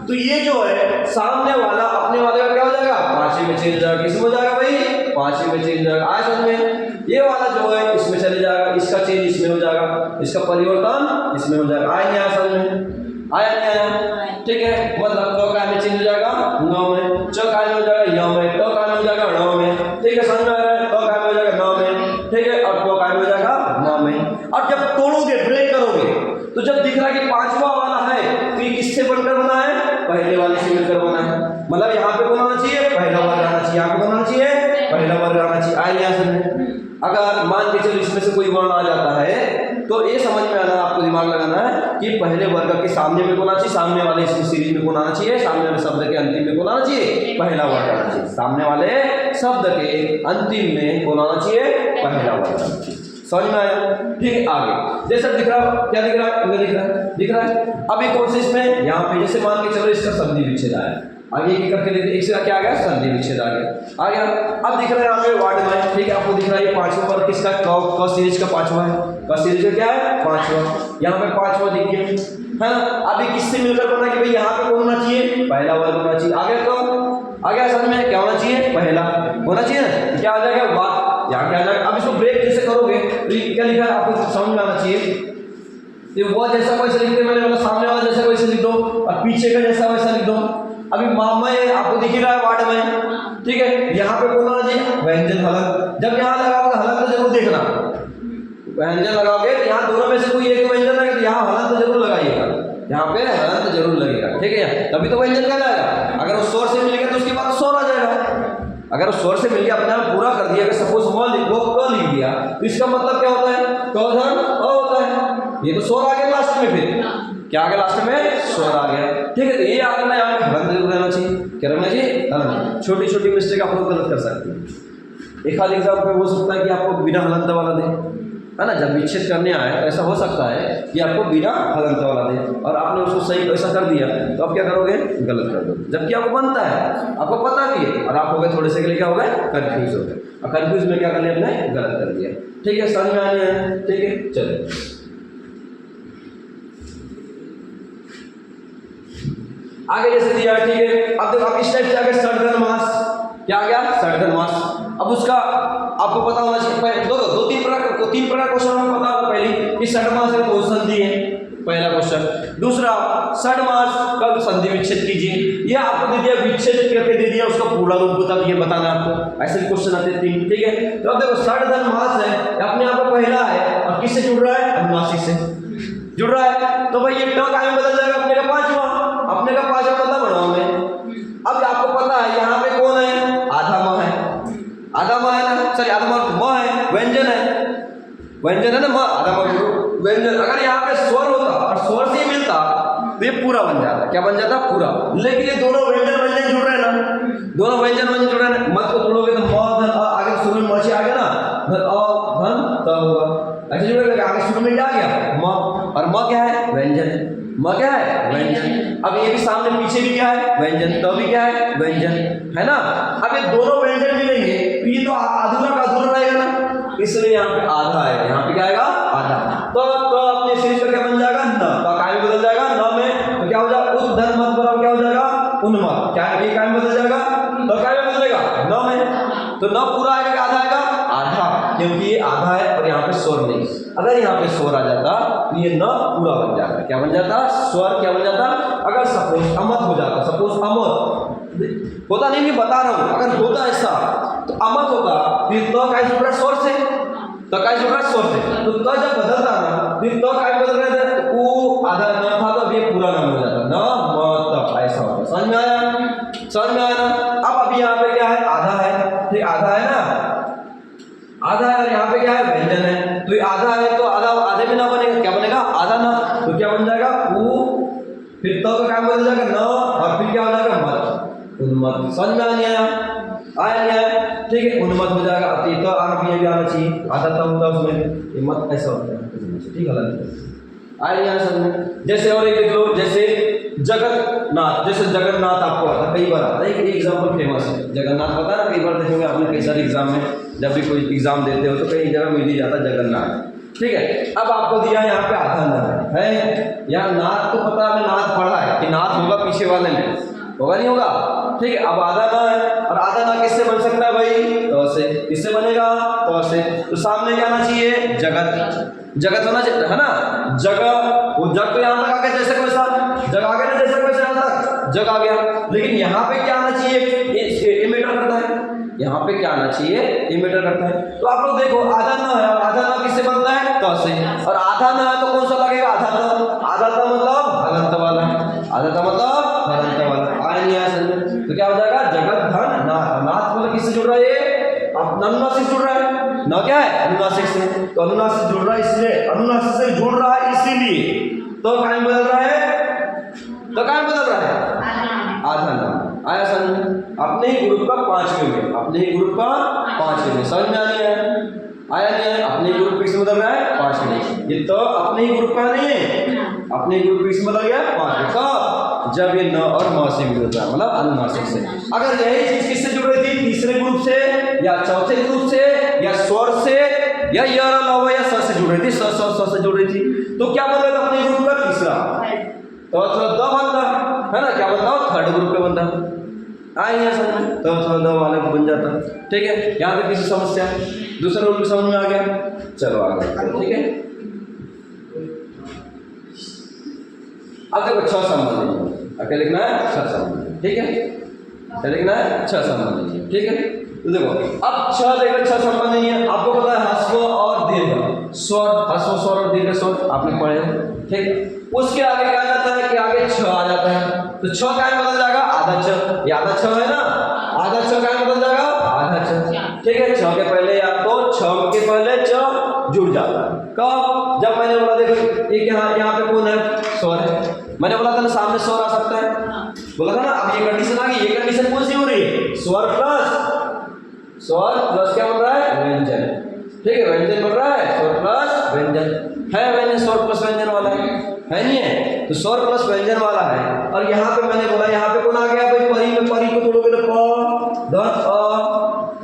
तो ये जो है सामने वाला अपने वाले का क्या हो जाएगा? पांचवे में चेंज हो जाएगा। किसमें हो जाएगा भाई? पांचवे में चेंज हो जाएगा। आया समझ में? ये वाला जो है इसमें चले जाएगा, इसका चेंज इसमें हो जाएगा, इसका परिवर्तन इसमें हो जाएगा। आया नहीं आया समझ में? आया नहीं आया? ठीक है, मतलब क काय में चेंज हो जाएगा न में, च काय में हो जाएगा य में, ट काय में हो जाएगा ण में। ठीक है, समझ में आ रहा है? क काय में हो जाएगा न में, ठीक है, और क काय में हो जाएगा न में। अब जब तोड़ोगे, ब्रेक करोगे, तो जब दिख रहा है कि पांचवा वाला है तो ये किससे बनकर बना है? पहले वाले से मिलकर बना है। मतलब यहाँ पे कौन आना चाहिए? पहला वर्ग आना चाहिए। यहाँ पे कौन आना चाहिए? पहला वर्ग आना चाहिए। आया यहाँ समझ? अगर मान के चलो इसमें से कोई वर्ण आ जाता है तो ये समझ में आना, आपको दिमाग लगाना है कि पहले वर्ग के सामने में कौन आना चाहिए? सामने वाले इस सीरीज में कौन आना चाहिए? सामने वाले शब्द के अंतिम में कौन आना चाहिए? पहला वर्ग आना चाहिए। सामने वाले शब्द के अंतिम में कौन आना चाहिए? पहला वर्ग आना चाहिए। समझ में आया? ठीक है, आगे जैसा दिख रहा है, क्या दिख रहा है? दिख रहा है, दिख रहा है। अब एक कौन से इसमें यहाँ पे जैसे मान के चलो इसका संधि विच्छेद आया, आगे एक करके देखते, एक से क्या आ गया? संधि विच्छेद आ गया। अब दिख रहा है यहाँ पे वार्ड में, ठीक है, आपको दिख रहा है ये पांचवा वर्ग किसका? क सीरीज का पांचवा है। क सीरीज का क्या है? पांचवा। यहाँ पे पांचवा दिख गया है ना। अभी किससे मिलकर बना कि भाई यहाँ पे कौन होना चाहिए? पहला वर्ग होना चाहिए। आगे तो आगे समझ में क्या होना चाहिए? पहला होना चाहिए ना। क्या आ जाएगा? वाह, यहाँ क्या आ जाएगा? अब इसको ब्रेक जैसे करोगे तो ये क्या लिखा है आपको समझ में आना चाहिए। ये वो जैसा वैसा लिखते, मैंने बोला सामने वाला जैसा वैसे लिख दो और पीछे का जैसा वैसा लिख दो। अभी मामा आपको दिख ही रहा है वार्ड में, ठीक है, यहाँ पे कौन आना चाहिए? व्यंजन हलंत। जब यहाँ लगाओगे हलंत तो जरूर देखना, व्यंजन लगाओगे तो यहाँ दोनों में से कोई एक व्यंजन लगेगा तो यहाँ हलंत जरूर लगाइएगा, यहाँ पे हलंत जरूर लगेगा, ठीक है, तभी तो व्यंजन कहलाएगा। अगर वो स्वर से मिलेगा तो उसके बाद स्वर आ जाएगा। अगर स्वर से मिल गया, अपने आप पूरा कर दिया, अगर सपोज क लिख दिया तो इसका मतलब क्या होता है? क धन अ होता है। ये तो स्वर आ गया लास्ट में, फिर क्या आ गया लास्ट में? स्वर आ गया, ठीक है। तो ये आपको यहाँ पे हलंत जरूर रहना चाहिए। क्या रहना चाहिए? हलंत। छोटी छोटी मिस्टेक आप लोग गलत कर सकते हैं। एक हाल एग्जाम पे हो सकता है कि आपको बिना हलंत वाला दे, है ना, जब विच्छेद करने आए तो ऐसा हो सकता है कि आपको बिना हलंत वाला दे और आपने उसको सही ऐसा कर दिया तो आप क्या करोगे? गलत कर दो, जबकि आपको बनता है, आपको पता भी है, और आप हो गए थोड़े से के लिए क्या हो गए? कंफ्यूज हो गए, और कंफ्यूज में क्या कर लिया? आपने गलत कर दिया, ठीक है। समझ में आ रहा है? ठीक है, चलो आगे जैसे दिया, ठीक है। अब देखो, अब इस टाइप से आगे सड़धन मास, क्या आ गया? सड़धन मास। अब उसका आपको पता होना चाहिए, तीन प्रकार क्वेश्चन आपको पता होगा। पहली कि षडमास है तो संधि है, पहला क्वेश्चन। दूसरा, षडमास कब संधि विच्छेद कीजिए, यह आपको दे दिया, विच्छेद करके दे दिया, उसका पूरा रूप बता दिया, बताना आपको। ऐसे क्वेश्चन आते हैं तीन, ठीक है। तो अब देखो, षडधन मास है, अपने आप में पहला है, और किससे जुड़ रहा है? अनुनासिक से जुड़ रहा है, तो भाई ये ट काय में बदल जाएगा, अपने का पांचवा, अपने का पांचवा मतलब बढ़ाओ में। अब आपको पता है यहाँ पे कौन है? आधा म है, आधा म है ना, सॉरी आधा म है, व्यंजन है, व्यंजन है ना, म आधा म व्यंजन। अगर यहाँ पे स्वर होता और स्वर से ही मिलता तो ये पूरा बन जाता। क्या बन जाता? पूरा। लेकिन ये दोनों व्यंजन व्यंजन जुड़ रहे हैं ना, दोनों व्यंजन व्यंजन जुड़ रहे हैं। मत को तोड़ोगे तो म धन अ, आगे शुरू में मछी आ गया ना, धन अ धन त होगा, ऐसे जुड़ेगा। आगे शुरू में क्या आ गया? म, और म क्या है? व्यंजन। म क्या है? व्यंजन। अब ये भी सामने पीछे भी क्या है? व्यंजन। तो भी क्या है? व्यंजन, है ना। अब ये दोनों व्यंजन मिलेंगे तो ये तो अधूरा का अधूरा रहेगा ना, इसलिए यहाँ पे आधा है, यहाँ पे क्या आएगा? आधा। तो अपने सीरीज का क्या बन जाएगा? न, तो काय में बदल जाएगा न में, तो क्या हो जाएगा? उस धन मत बराबर क्या हो जाएगा? उन्मत। क्या ये काय में बदल जाएगा? तो काय में बदलेगा? न में। तो न पूरा आएगा कि आधा आएगा? आधा, क्योंकि ये आधा है और यहाँ पे स्वर नहीं। अगर यहाँ पे स्वर आ जाता तो ये न पूरा बन जाता। क्या बन जाता? स्वर क्या बन जाता? अगर सपोज अमत हो जाता, सपोज अमत होता नहीं, मैं बता रहा हूँ, अगर होता ऐसा तो अमत होता, फिर तो काय जुड़ रहा है? स्वर से, तो काय जुड़ रहा है? स्वर से। तो जब बदलता ना, फिर तो काय बदल रहे थे, वो आधा न था तो अब ये पूरा नाम हो जाता, न मत, ऐसा होता। समझ में आया? समझ में आया ना। अब अभी यहाँ पे क्या है? आधा है, ठीक, आधा है ना, आधा है, और यहाँ पे क्या है? व्यंजन है। तो ये आधा है तो आधा आधे में ना बनेगा, क्या बनेगा? आधा ना, तो क्या बन जाएगा? ऊ, फिर तो क्या बदल जाएगा? न, और फिर क्या हो जाएगा? मत, उन्मत। समझ में आ नहीं आया? आया नहीं आया, ठीक है, उन्मत्त हो जाएगा। अतीत आग भी आना चाहिए, आधा था होता है उसमें, ये मत ऐसा होता है, ठीक है। आया नहीं आया समझ में? जैसे और एक देख लो, जैसे जगन्नाथ, जैसे जगन्नाथ आपको आता कई बार आता है, एक एग्जाम्पल फेमस है जगन्नाथ, पता है ना, कई बार देखेंगे आपने कई सारे एग्जाम में, जब भी कोई एग्जाम देते हो तो कई जगह मिल ही जाता है जगन्नाथ, ठीक है। अब आपको दिया यहाँ पे आधा नाथ है, यहाँ नाथ तो पता है, नाथ पढ़ा है कि नाथ होगा पीछे वाले में, होगा नहीं होगा, ठीक है। अब आधा ना है, और आधा ना किससे बन सकता है भाई? तो से। किससे बनेगा? तो से। तो सामने क्या आना चाहिए? जगत, जगत होना चाहिए, है ना, जगह, वो जग तो यहाँ तक आ गया, जैसे वैसा जग आ गया ना, जैसे वैसे यहाँ तक जग आ गया, लेकिन यहाँ पे क्या आना चाहिए? ये मैटर करता है, यहाँ पे क्या आना चाहिए? ये मैटर करता है। तो आप लोग देखो, आधा ना है, और आधा ना किससे बनता है? तो से। और आधा ना है तो कौन सा लगेगा? आधा ना, आधा ना मतलब हलंत वाला, आधा का मतलब हलंत वाला। आया नहीं आया समझ? तो क्या हो जाएगा? जगत धन नाथ, नाथ मतलब किससे जुड़ रहा है? ये अनुनासिक से जुड़ रहा है ना, क्या है? अनुनासिक से। तो अनुनासिक जुड़ रहा है, इसलिए अनुनासिक से जुड़ रहा है, इसीलिए तो कायम बदल रहा है, तो कायम बदल रहा है आधा नाम। आया समझ? अपने ही ग्रुप का 5वें में, अपने ही ग्रुप का 5वें में, समझ में आया? आया नहीं आया? अपने ही ग्रुप किसमें बदल रहा है? 5वें। ये तो अपने ही ग्रुप का नहीं है, अपने ही ग्रुप किसमें बदल गया? 5वें। कब? जब ये न और म से मिलता है, मतलब अनुनासिक से। अगर यही चीज किससे जुड़ रही थी? तीसरे ग्रुप से या चौथे ग्रुप से या स्वर से या लव या स से जुड़ रही थी, स से जुड़ रही थी, तो क्या बन रहा था अपने ग्रुप का? तीसरा। तो द बनता है ना, क्या बनता? थर्ड ग्रुप का बनता। आए नहीं समझ में? तो थोड़ा द वाला बन जाता, ठीक है। यहाँ पे किसी समस्या, दूसरा रूल समझ में आ गया? चलो आगे, ठीक है। अब देखो 6 संबंध है, क्या लिखना है? 6 संबंध, ठीक है, क्या लिखना है? 6 संबंध, ठीक है। तो देखो अब 6 देखो, 6 संबंध नहीं है, आपको पता है ह्रस्व और दीर्घ स्वर, ह्रस्व स्वर और दीर्घ स्वर आपने पढ़े, ठीक। उसके आगे क्या आ जाता है कि आगे 6 आ जाता है, तो 6 क्या बदल जाएगा? आधा 6, ये आधा 6 है ना, आधा 6 क्या बदल जाएगा? आधा 6, ठीक है। 6 के पहले आपको 6 के पहले च जुड़ जाता है, कब? जब मैंने बोला देखो एक यहाँ पे कौन है? स्वर है, मैंने बोला था ना सामने स्वर आ सकता है, बोला था ना। अब ये कंडीशन आ गई, ये कंडीशन कौन सी हो रही है? स्वर प्लस क्या बन रहा है? व्यंजन, ठीक है, व्यंजन बन रहा है, स्वर प्लस व्यंजन है, व्यंजन स्वर प्लस व्यंजन वाला है नहीं है? तो स्वर प्लस व्यंजन वाला है। और यहाँ पे मैंने बोला यहाँ पे कौन आ गया भाई? परी में, परी को तोड़ोगे तो प धन अ,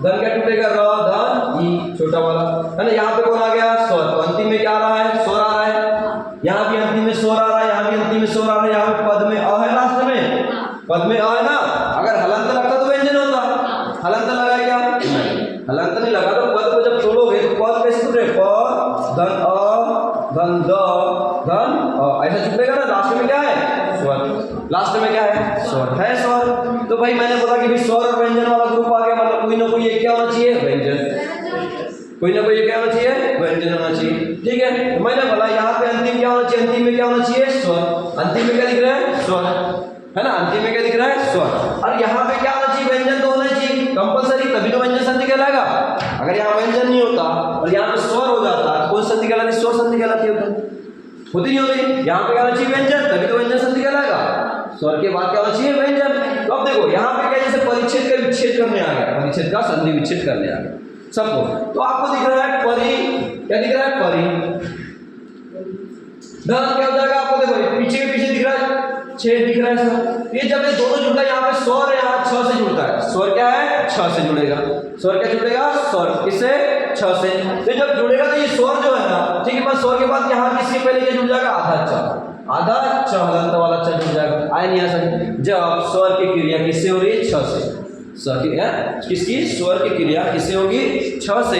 धन क्या टूटेगा? र धन ई, छोटा वाला है ना। यहाँ पे कौन आ गया? स्वर। तो अंतिम में क्या आ रहा है? स्वर आ रहा है, यहाँ भी अंतिम में स्वर आ रहा है, यहाँ भी अंतिम में स्वर आ रहा है, यहाँ पे पद में अ है, लास्ट में पद में अ है ना। अगर हलंत लगता तो व्यंजन होता, हलंत लगा क्या? नहीं, हलंत नहीं लगा, तो पद को जब तोड़ोगे तो पद कैसे टूटे? प धन अ धन द धन ऐसा छूटेगा ना। लास्ट में क्या है? स्वर। लास्ट में क्या है? स्वर है, स्वर। तो भाई मैंने बोला कि भाई स्वर और व्यंजन वाला ग्रुप आ गया, मतलब कोई ना कोई एक क्या होना चाहिए? व्यंजन, कोई ना कोई एक क्या होना चाहिए? व्यंजन होना चाहिए, ठीक है। तो मैंने बोला यहाँ पे अंतिम क्या होना चाहिए? अंतिम में क्या होना चाहिए? स्वर। अंतिम में क्या दिख रहा है? स्वर, है ना, अंतिम में क्या दिख रहा है? स्वर। और यहाँ पे क्या होना चाहिए? व्यंजन तो होना चाहिए कंपलसरी, तभी तो व्यंजन संधि कहलाएगा। अगर यहाँ व्यंजन नहीं होता और यहाँ पे स्वर हो जाता तो कौन संधि कहलाती? स्वर संधि कहलाती होती नहीं होती। यहाँ पे क्या होना चाहिए? व्यंजन, तभी तो व्यंजन संधि कहलाएगा। स्वर के बाद क्या होना चाहिए? व्यंजन। तो अब देखो यहाँ पे क्या, जैसे परिच्छेद का विच्छेद करने आ गया, परिच्छेद का संधि विच्छेद करने आ गया सबको। तो आपको दिख रहा है परी, क्या दिख रहा है? परी। धन क्या हो जाएगा? आपको देखो पीछे के पीछे दिख रहा है, छेद दिख रहा है सर। ये जब ये दोनों जुड़ता है, यहाँ पे स्वर, यहाँ 6 से जुड़ता है। स्वर क्या है? 6 से जुड़ेगा। स्वर क्या जुड़ेगा? स्वर किससे? 6 से। तो जब जुड़ेगा तो ये स्वर जो है ना, ठीक है, स्वर के बाद यहाँ किसके पहले क्या जुड़ जाएगा? आधा च, आधा च हलंत वाला च जुड़ जाएगा। आए नहीं आ सकते। जब स्वर की क्रिया किससे हो रही है? 6 से। स्वर की किसकी? स्वर की क्रिया किससे होगी? 6 से,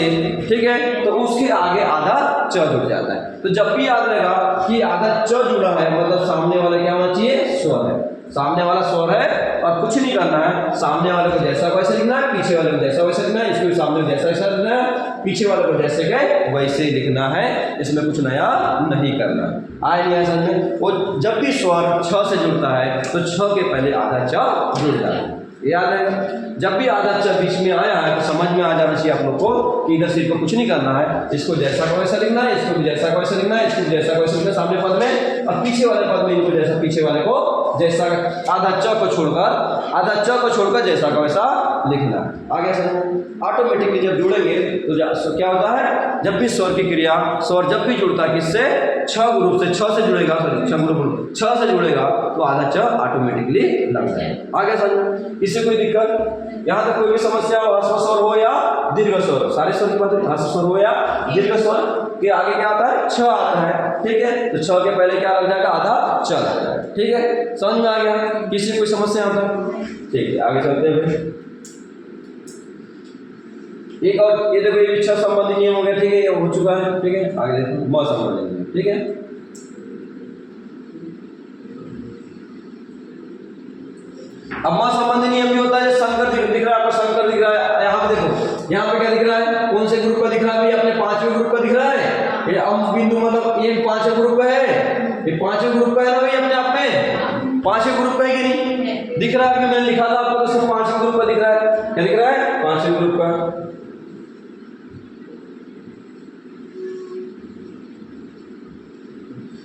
ठीक है। तो उसके आगे आधा च जुड़ जाता है। तो जब भी याद रहेगा कि आधा च जुड़ा है, मतलब सामने वाला क्या होना चाहिए? स्वर है, सामने वाला स्वर है, और कुछ नहीं करना है। सामने वाले को जैसा वैसे लिखना है, पीछे वाले को जैसा वैसे लिखना है, इसको भी सामने जैसा वैसा लिखना है, पीछे वाले को जैसे गए वैसे ही लिखना है, इसमें कुछ नया नहीं करना। आए नहीं समझ में? वो जब भी स्वर 6 से जुड़ता है तो 6 के पहले आधा च जुड़ जाता है, याद है। जब भी आधा च बीच में आया है तो समझ में आ जाना चाहिए आप लोग को कि इधर से को कुछ नहीं करना है, इसको जैसा को वैसा लिखना है, इसको भी जैसा को वैसा लिखना है, इसको जैसा को वैसा लिखना है सामने पद में, और पीछे वाले पद में इनको जैसा, पीछे वाले को जैसा, आधा च को छोड़कर जैसा का वैसा लिखना है। आगे समझ ऑटोमेटिकली जब जुड़ेंगे तो क्या होता है, जब भी स्वर की क्रिया स्वर जब भी जुड़ता है किससे, छ ग्रुप से, छ से जुड़ेगा, छ से जुड़ेगा तो आधा च ऑटोमेटिकली लग जाएगा। आगे समझ, इससे कोई दिक्कत, यहाँ तक कोई भी समस्या हो, ह्रस्व स्वर हो या दीर्घ स्वर, सारे स्वर की बात, ह्रस्व स्वर हो या दीर्घ स्वर के आगे क्या आता है, छ आता है, ठीक है। तो छ के पहले क्या लग जाएगा, आधा च लग जाएगा, ठीक है। समझ में आ गया, किसी कोई समस्या होता है, ठीक है। आगे चलते हैं, एक और ये देखो, ये इच्छा संबंधी नियम हो गया, ठीक है, ये हो चुका है, ठीक है। आगे देखो म संबंधी नियम, ठीक है। अब म संबंधी नियम भी होता है, संकर दिख रहा है, आपको संकर दिख रहा है, यहाँ पे देखो, यहाँ पे क्या दिख रहा है, कौन से ग्रुप का दिख रहा है, अपने पांचवें ग्रुप का दिख रहा है, ये अंश बिंदु मतलब ये पांचवें ग्रुप का है, ये पांचवें ग्रुप का है ना भाई, अपने आप में पांचवें ग्रुप का है कि नहीं दिख रहा है, कि मैंने लिखा था आपको, तो सिर्फ पांचवें ग्रुप का दिख रहा है, क्या दिख रहा है, पांचवें ग्रुप का।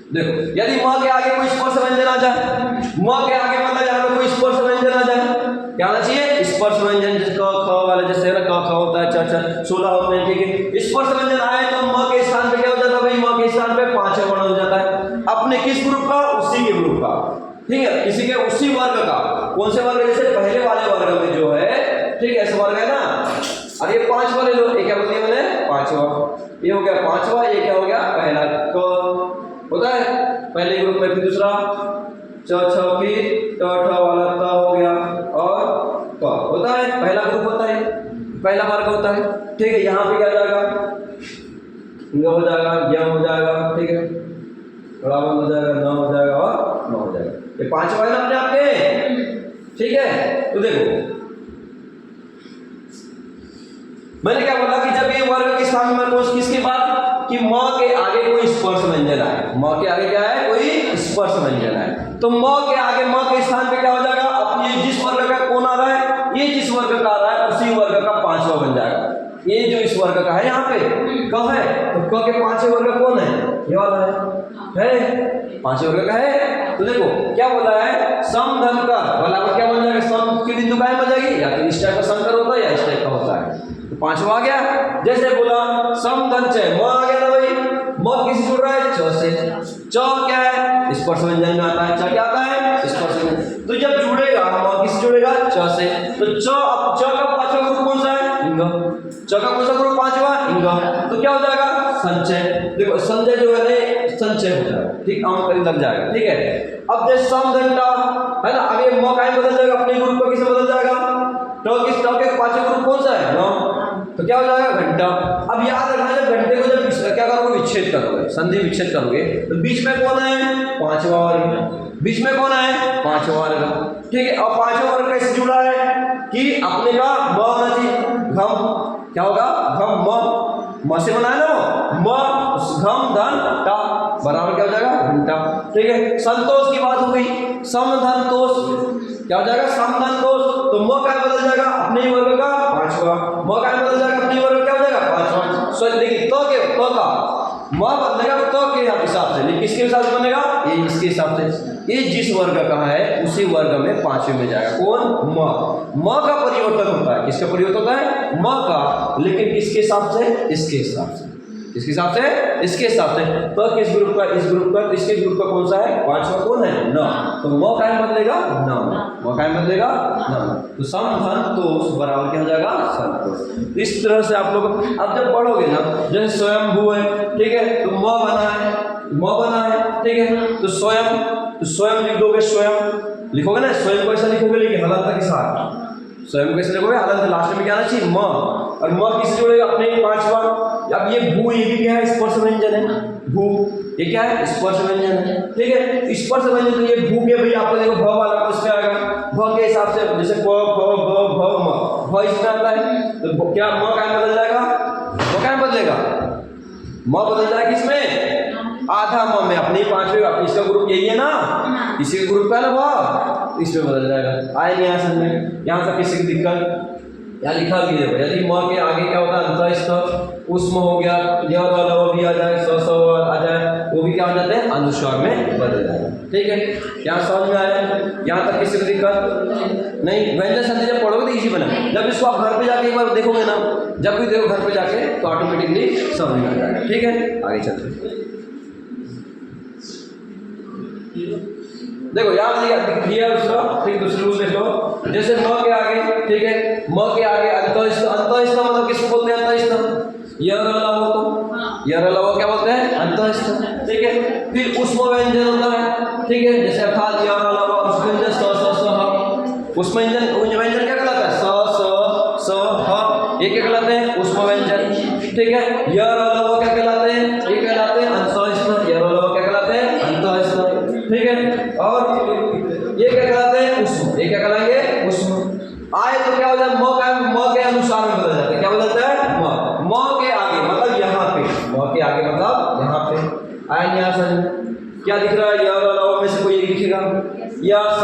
देखो, यदि म के आगे कोई स्पर्श व्यंजन आ जाए, म के आगे मतलब यहाँ पे कोई स्पर्श व्यंजन आ जाए, क्या आना चाहिए, स्पर्श व्यंजन, क ख वाले जैसे ना, क ख होता है, च च 16 होते हैं, ठीक है। स्पर्श व्यंजन आए तो म के स्थान पे क्या हो जाता है भाई, म के स्थान पे पांचवें वर्ण हो जाता है, अपने किस ग्रुप का, उसी के ग्रुप का, ठीक है, किसी के उसी वर्ग का, कौन से वर्ग, जैसे पहले वाले वर्ग में जो है, ठीक है, ऐसे वर्ग है ना। अब ये पांच वाले लो, ये क्या बोल दिया मैंने, पांचवा, ये हो गया पांचवा, ये क्या हो गया, पहला क होता है पहले ग्रुप में, फिर दूसरा च छ की ट ठ वाला त हो गया, और क होता है, पहला ग्रुप होता है, पहला वर्ग होता है, ठीक है। यहाँ पे क्या जाएगा, ग हो जाएगा, ज्ञ हो जाएगा, ठीक है, बराबर हो जाएगा, न हो जाएगा और न हो जाएगा, ये पांचवा है ना अपने आपके, ठीक है। तो देखो मैंने क्या बोला कि जब ये वर्ग के स्थान में कौन किसकी बात, कि म के आगे कोई स्पर्श व्यंजन आए, म के आगे क्या है, कोई स्पर्श व्यंजन आए, तो म के आगे, म के स्थान पे क्या हो जाएगा, अपने जिस वर्ग का कौन आ रहा है, ये जिस वर्ग का आ रहा है उसी वर्ग का पांचवा बन जाएगा। ये जो इस वर्ग का है यहाँ पे क है, तो क के पांचवें वर्ग कौन है, ये वाला है पांचवें वर्ग का है। तो देखो क्या बोला है, सम धन का बराबर क्या बन जाएगा, सम की बिंदु काय बन जाएगी, या तो इस टाइप का संकर होता है या इस टाइप का होता है, तो पांचवा आ गया। जैसे बोला सम धन च, म आ गया ना भाई, म किसी जुड़ रहा है, च से, च क्या है, स्पर्श व्यंजन में आता है, च क्या आता है, स्पर्श व्यंजन, तो जब जुड़ेगा म किसी जुड़ेगा, च से, तो च, अब च का पांचवा ग्रुप कौन सा है, इंग, च का कौन सा ग्रुप पांचवा, इंग, तो क्या हो जाएगा, संचय। देखो संचय जो है ना, संचय हो जाएगा, ठीक, अंक लग जाएगा, ठीक है। अब जैसे सम घंटा है ना, अब ये म का बदल जाएगा, अपने ग्रुप का किसे बदल जाएगा, ट किस, ट के पांचवा ग्रुप कौन सा है, न, तो क्या हो जाएगा, घंटा। अब याद रखना, जब घंटे को जब क्या करोगे, विच्छेद करोगे, संधि विच्छेद करोगे, तो बीच में कौन है, पांचवा वर्ग, बीच में कौन है, पांचवा वर्ग, ठीक है। और पांचवा वर्ग कैसे जुड़ा है, कि अपने का म होना चाहिए, घम क्या होगा, घम म से बना है ना, म घम धन टा बराबर क्या हो जाएगा, घंटा, ठीक है। संतोष की बात हो गई, सम धन तोष क्या हो जाएगा, सम धन तोष, तो म क्या बदल जाएगा, अपने ही वर्ग का पांचवा, म क्या बदल जाएगा, अपने ही वर्ग क्या हो जाएगा, पांचवा। सो देखिए तो के तो का म बदलेगा तो के हिसाब से, लेकिन किसके हिसाब से बनेगा, ये इसके हिसाब से, ये जिस वर्ग का है उसी वर्ग में पांचवें में जाएगा, कौन, म का परिवर्तन होता है, किसका परिवर्तन होता है, म का, लेकिन किसके हिसाब से, इसके हिसाब से, किसके हिसाब से, इसके हिसाब से, तो किस ग्रुप का, इस ग्रुप का, इसके ग्रुप का कौन सा है, पांचवा कौन है, न, तो म काय बदलेगा, न, म काय बदलेगा, न, तो सम धन तोष बराबर क्या हो जाएगा, संतोष। इस तरह से आप लोग अब जब पढ़ोगे ना, जैसे स्वयं भू है, ठीक है, तो म बना है, म बना है, ठीक है, तो स्वयं लिख दोगे, स्वयं लिखोगे ना, स्वयं को ऐसा लिखोगे, लेकिन हलंत के साथ, स्वयं कैसे लिखोगे, हलंत लास्ट में क्या आना चाहिए, म, और म किससे जुड़ेगा, अपने पांचवा। अब ये भू, ये भी क्या है, स्पर्श व्यंजन है, भू ये क्या है, स्पर्श व्यंजन है, ठीक है। स्पर्श व्यंजन, तो ये भू के भाई आपको देखो भ वाला उसमें आएगा, भ के हिसाब से, जैसे प फ ब भ म, भ इसमें आता है, तो क्या म क्या बदल जाएगा, म क्या बदलेगा, म बदल जाएगा किसमें, आधा म में, अपने पांचवें, इसका ग्रुप यही है ना, इसी का ग्रुप का ना भ, इसमें बदल जाएगा। आए नहीं आया समझ में, यहाँ तक किसी की दिक्कत, यहाँ लिखा भी देखो, यदि म के आगे क्या होता है अंतस्थ, उष्म हो गया, य वाला वो भी आ जाए, स आ जाए, वो भी क्या हो जाते हैं अनुस्वार में बदल जाए। ठीक है, यहाँ समझ में आया? यहाँ तक किसी को दिक्कत नहीं? व्यंजन संधि जब पढ़ोगे तो इजी बना, जब इसको आप घर पे जाके एक बार देखोगे ना, जब भी देखो घर पे जाके तो ऑटोमेटिकली समझ में आ जाएगा। ठीक है, आगे चलते हैं। देखो यहाँ दिया उसका, ठीक दूसरे रूल देख लो, जैसे म के आगे, ठीक है, म के आगे अंतस्थ, अंतस्थ मतलब किसको बोलते हैं अंतस्थ? यरलव को, यरलव क्या बोलते हैं? अंतस्थ। ठीक है, फिर उष्म व्यंजन होता है, ठीक है, जैसे अर्थात यरलव उष्म व्यंजन स स स ह, उष्म व्यंजन क्या कहलाता है? स स स ह, ये क्या कहलाते हैं? उष्म व्यंजन। ठीक है, यरलव क्या कहलाते हैं? ये कहलाते हैं अंतस्थ, यरलव क्या कहलाते हैं? अंतस्थ। ठीक है, और ये क्या कहलाते हैं? उष्म, ये क्या कहलाएंगे? उष्म। आए तो क्या हो जाए? म के अनुसार में बदल जाता है, क्या बदलता है? म के आगे मतलब यहाँ पे, म के आगे मतलब यहाँ पे। आए यहाँ से क्या दिख रहा है? यरलव में से कोई एक दिखेगा, या स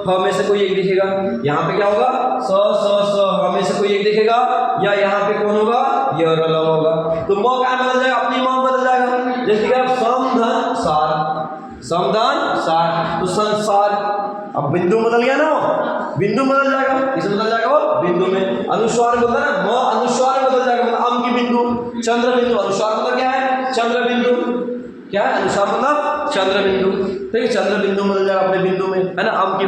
ह में से कोई एक दिखेगा। यहाँ पे क्या होगा? स ह में से कोई एक दिखेगा, या यहाँ पे कौन होगा? यरलव होगा। तो म क्या बदल जाएगा? अपनी म बदल जाएगा। जैसे कि आप समधन सार, समधन सार, तो संसार, अब बिंदु बदल गया ना, बिंदु बदल जाएगा। किस बदल जाएगा? वो बिंदु में। अनुस्वार बोलता है ना, म अनुस्वार बदल जाएगा, मतलब अम की बिंदु, चंद्र बिंदु। अनुस्वार मतलब क्या है? चंद्र बिंदु। क्या है अनुस्वार मतलब? चंद्र बिंदु। ठीक है, चंद्र बिंदु बदल जाएगा अपने बिंदु में, है ना। अम की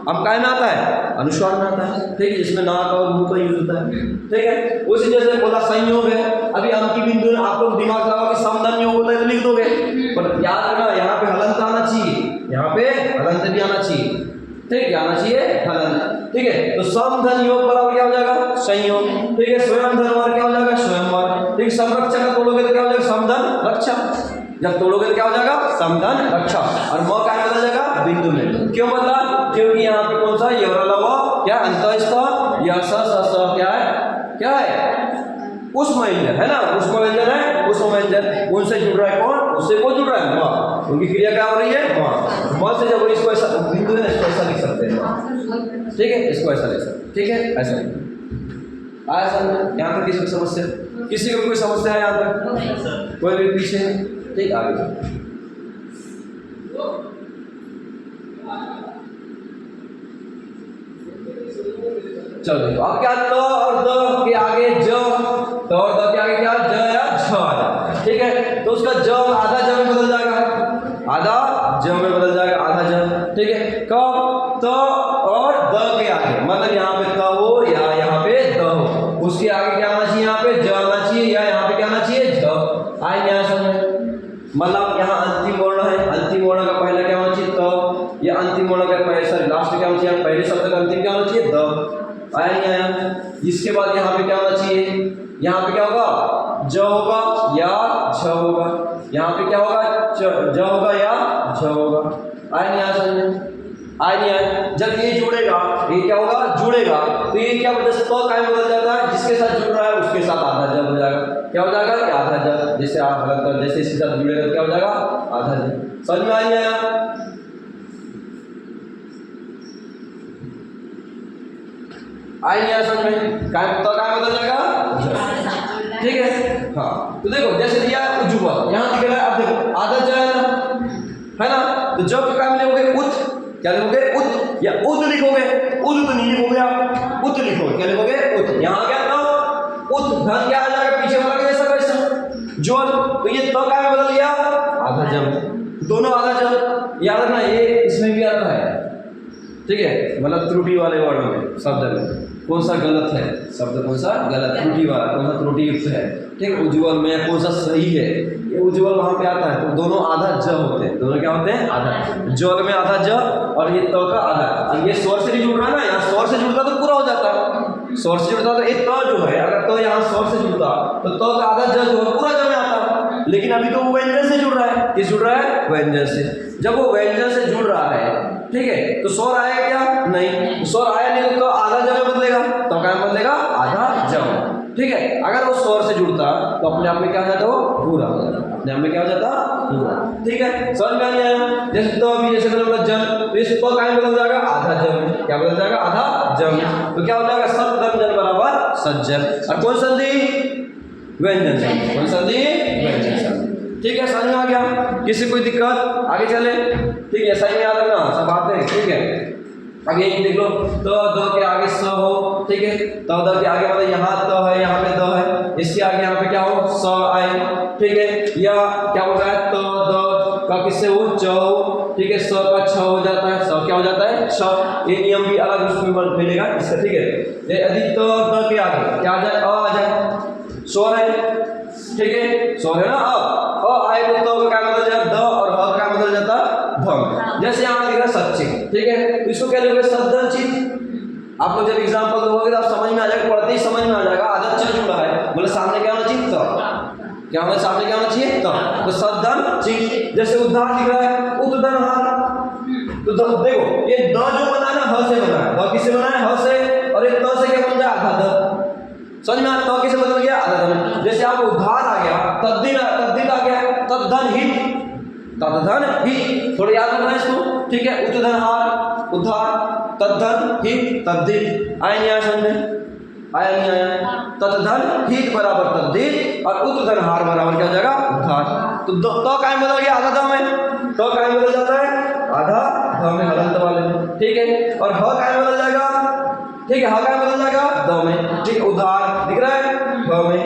अम काय में आता है? अनुस्वार में आता है। ठीक है, जिसमें नाक और मुंह का यूज होता है। ठीक है, उसी जैसे बोला संयोग है, अभी अम की बिंदु आप लोग दिमाग लगाओ कि समधन योग होता है तो लिख दोगे, पर याद रखना यहाँ पे हलंत आना चाहिए, यहाँ पे हलंत भी आना चाहिए। ठीक है, आना चाहिए हलंत। ठीक है, तो समधन योग बराबर क्या हो जाएगा? संयोग। ठीक है, स्वयं धर्म क्या हो जाएगा? स्वयंवर। ठीक, संरक्षक का तोड़ोगे तो क्या हो जाएगा? समधन रक्षा। जब तोड़ोगे तो क्या हो जाएगा? समधन रक्षा। और म क्या बदल जाएगा? बिंदु में। क्यों बदला? क्योंकि यहाँ पे कौन सा? यरलव क्या अंतस्थ, या स क्या है? क्या है? उष्म व्यंजन है ना, उष्म व्यंजन है, उष्म व्यंजन। उनसे जुड़ रहा है कौन? उससे कौन जुड़ रहा है? म। उनकी क्रिया क्या हो रही है? म से जब इसको ऐसा बिंदु है ना, इसको ऐसा लिख सकते हैं। ठीक है, इसको ऐसा लिख सकते हैं। ठीक है, ऐसा आया समझ? यहाँ तक किसी को समस्या? किसी को कोई समस्या है यहाँ तक? कोई भी पीछे? ठीक, आगे चलो देखो, अब क्या? त और द के आगे ज, त और द के आगे क्या? ज या झ आ जाए। ठीक है, तो उसका ज आधा ज में बदल जाएगा, आधा ज में बदल जाएगा, आधा ज। ठीक है, कब? त और द के आगे, मतलब यहाँ पे त हो या यहाँ पे द हो, उसके आगे क्या आना चाहिए? यहाँ पे ज आना चाहिए, या यहाँ पे क्या आना चाहिए? झ। आए यहाँ समझ? मतलब यहाँ अंतिम वर्ण है, अंतिम वर्ण का पहला क्या होना चाहिए? त, या अंतिम वर्ण का पहले सर लास्ट क्या होना चाहिए? पहले शब्द का अंतिम क्या होना चाहिए? द। आया नहीं आया? इसके बाद यहाँ पे क्या होना चाहिए? यहाँ पे क्या होगा? ज होगा या झ होगा। यहाँ पे क्या होगा? ज होगा या झ होगा। आया नहीं आया समझ? आया नहीं आया? जब ये जुड़ेगा, ये क्या होगा? जुड़ेगा, तो ये क्या वजह से तो काय बदल जाता है? जिसके साथ जुड़ रहा है उसके साथ आधा ज हो जाएगा। क्या हो जाएगा? कि आधा ज। जैसे आप अगर जैसे इसके साथ जुड़ेगा तो क्या हो जाएगा? आधा ज। समझ में आ नहीं आया? आई नहीं आया समझ में? काय बदल जाएगा? ठीक है, हाँ। तो देखो जैसे दिया उज्ज्वल, यहाँ दिख रहा है, अब देखो आधा ज है ना, तो जब क्या लिखोगे? उत। क्या लिखोगे? उत या उद लिखोगे? उद तो नहीं लिखोगे आप, उत लिखोगे। क्या लिखोगे? उत। यहाँ गया तो उत, धन क्या आ जाएगा? पीछे वाला कैसा वैसा ज्वल, तो ये तो क्या बदल गया? आधा जब, दोनों आधा जब। याद रखना, ये इसमें भी आता है। ठीक है, मतलब त्रुटि वाले वर्ड में, शब्द में कौन सा गलत है, शब्द कौन सा गलत, त्रुटि वाला कौन सा त्रुटि युक्त है। ठीक है, उज्ज्वल में कौन सा सही है, ये उज्ज्वल वहां पे आता है। तो दोनों आधा ज होते हैं, दोनों क्या होते हैं? आधा। ज्वल में आधा ज और ये त का आधा। अब ये स्वर से नहीं जुड़ रहा है ना, यहाँ स्वर से जुड़ता तो पूरा हो जाता, स्वर से जुड़ता तो एक त जो है, अगर तो यहाँ स्वर से जुड़ता तो त का आधा ज जो है पूरा ज में आता, लेकिन अभी तो वो व्यंजन से जुड़ रहा है। किस जुड़ रहा है? व्यंजन से। जब वो व्यंजन से जुड़ रहा है, ठीक है, तो स्वर आया क्या? नहीं, स्वर आया नहीं तो आधा ज में बदलेगा, तो क्या बदलेगा? आधा ज। ठीक है। अगर वो स्वर से जुड़ता तो अपने आप में क्या हो जाता, वो पूरा हो जाता, अपने आप में क्या हो जाता, पूरा। ठीक है, समझ में आ गया? जैसे तो अभी जैसे मतलब जम, तो इस तो क्या बदल जाएगा, आधा जम। क्या बदल जाएगा, आधा जम। तो क्या हो जाएगा, सदम जन बराबर सज्जन। और कौन संधि, व्यंजन संधि। कौन संधि, व्यंजन संधि। ठीक है, समझ में आ गया? किसी कोई दिक्कत, आगे चले? ठीक है, सही में याद रखना सब बातें। ठीक है, आगे देख लो, तो दो के आगे स हो, ठीक है, तो दो के आगे मतलब यहाँ तो है, यहाँ पे दो है, इसके आगे यहाँ पे क्या हो, स आए। ठीक है, या क्या हो रहा है, तो दो का किससे हो, च हो। ठीक है, स का छ हो जाता है, स क्या हो जाता है, श। ये नियम भी अलग उसमें मिलेगा इसका। ठीक है, यदि तो द के आगे क्या आ जाए, अ आ जाए, स्वर है। ठीक है, स्वर है ना, अ आए तो क्या बदल जाए, द, और ह क्या बदल जाता, धम। जैसे यहाँ लिखा सचिन, ठीक है, तो इसको क्या लिखोगे, सदचित। आप लोग जब एग्जांपल दोगे तो आप समझ में आ जाएगा, पढ़ते ही समझ में आ जाएगा। आदत चल जुड़ा है, मतलब सामने क्या होना चाहिए, तो क्या होना, सामने क्या होना चाहिए, तो सदन चित। जैसे उदाहरण लिख रहा है, उदधनहार। तो देखो ये द जो बना है ना, ह से बना है, द किससे बना है, ह से, और ये त से क्या बन जाए, आधा द। समझ में, तो किसे बदल गया, आधा धन। जैसे आप उद्धार आ गया, तद्दिन आ गया, तद्धन हित, तद्धन हित, थोड़ा याद रखना इसको। ठीक है, उद्धनहार, उद्धार, तद्धन हित, तद्दिन। आया नहीं आया समझ में, आया नहीं आया? तद्धन हित बराबर तद्दिन, और उद्धनहार बराबर क्या हो जाएगा, उद्धार। तो काय बदल गया, आधा ध में, तो काय बदल जाता है, आधा ध में, हलंत वाले में। ठीक है, और ह काय बदल जाएगा, ठीक है, ह काय बदल जाएगा, द में। ठीक है, उधार दिख रहा है, भ में,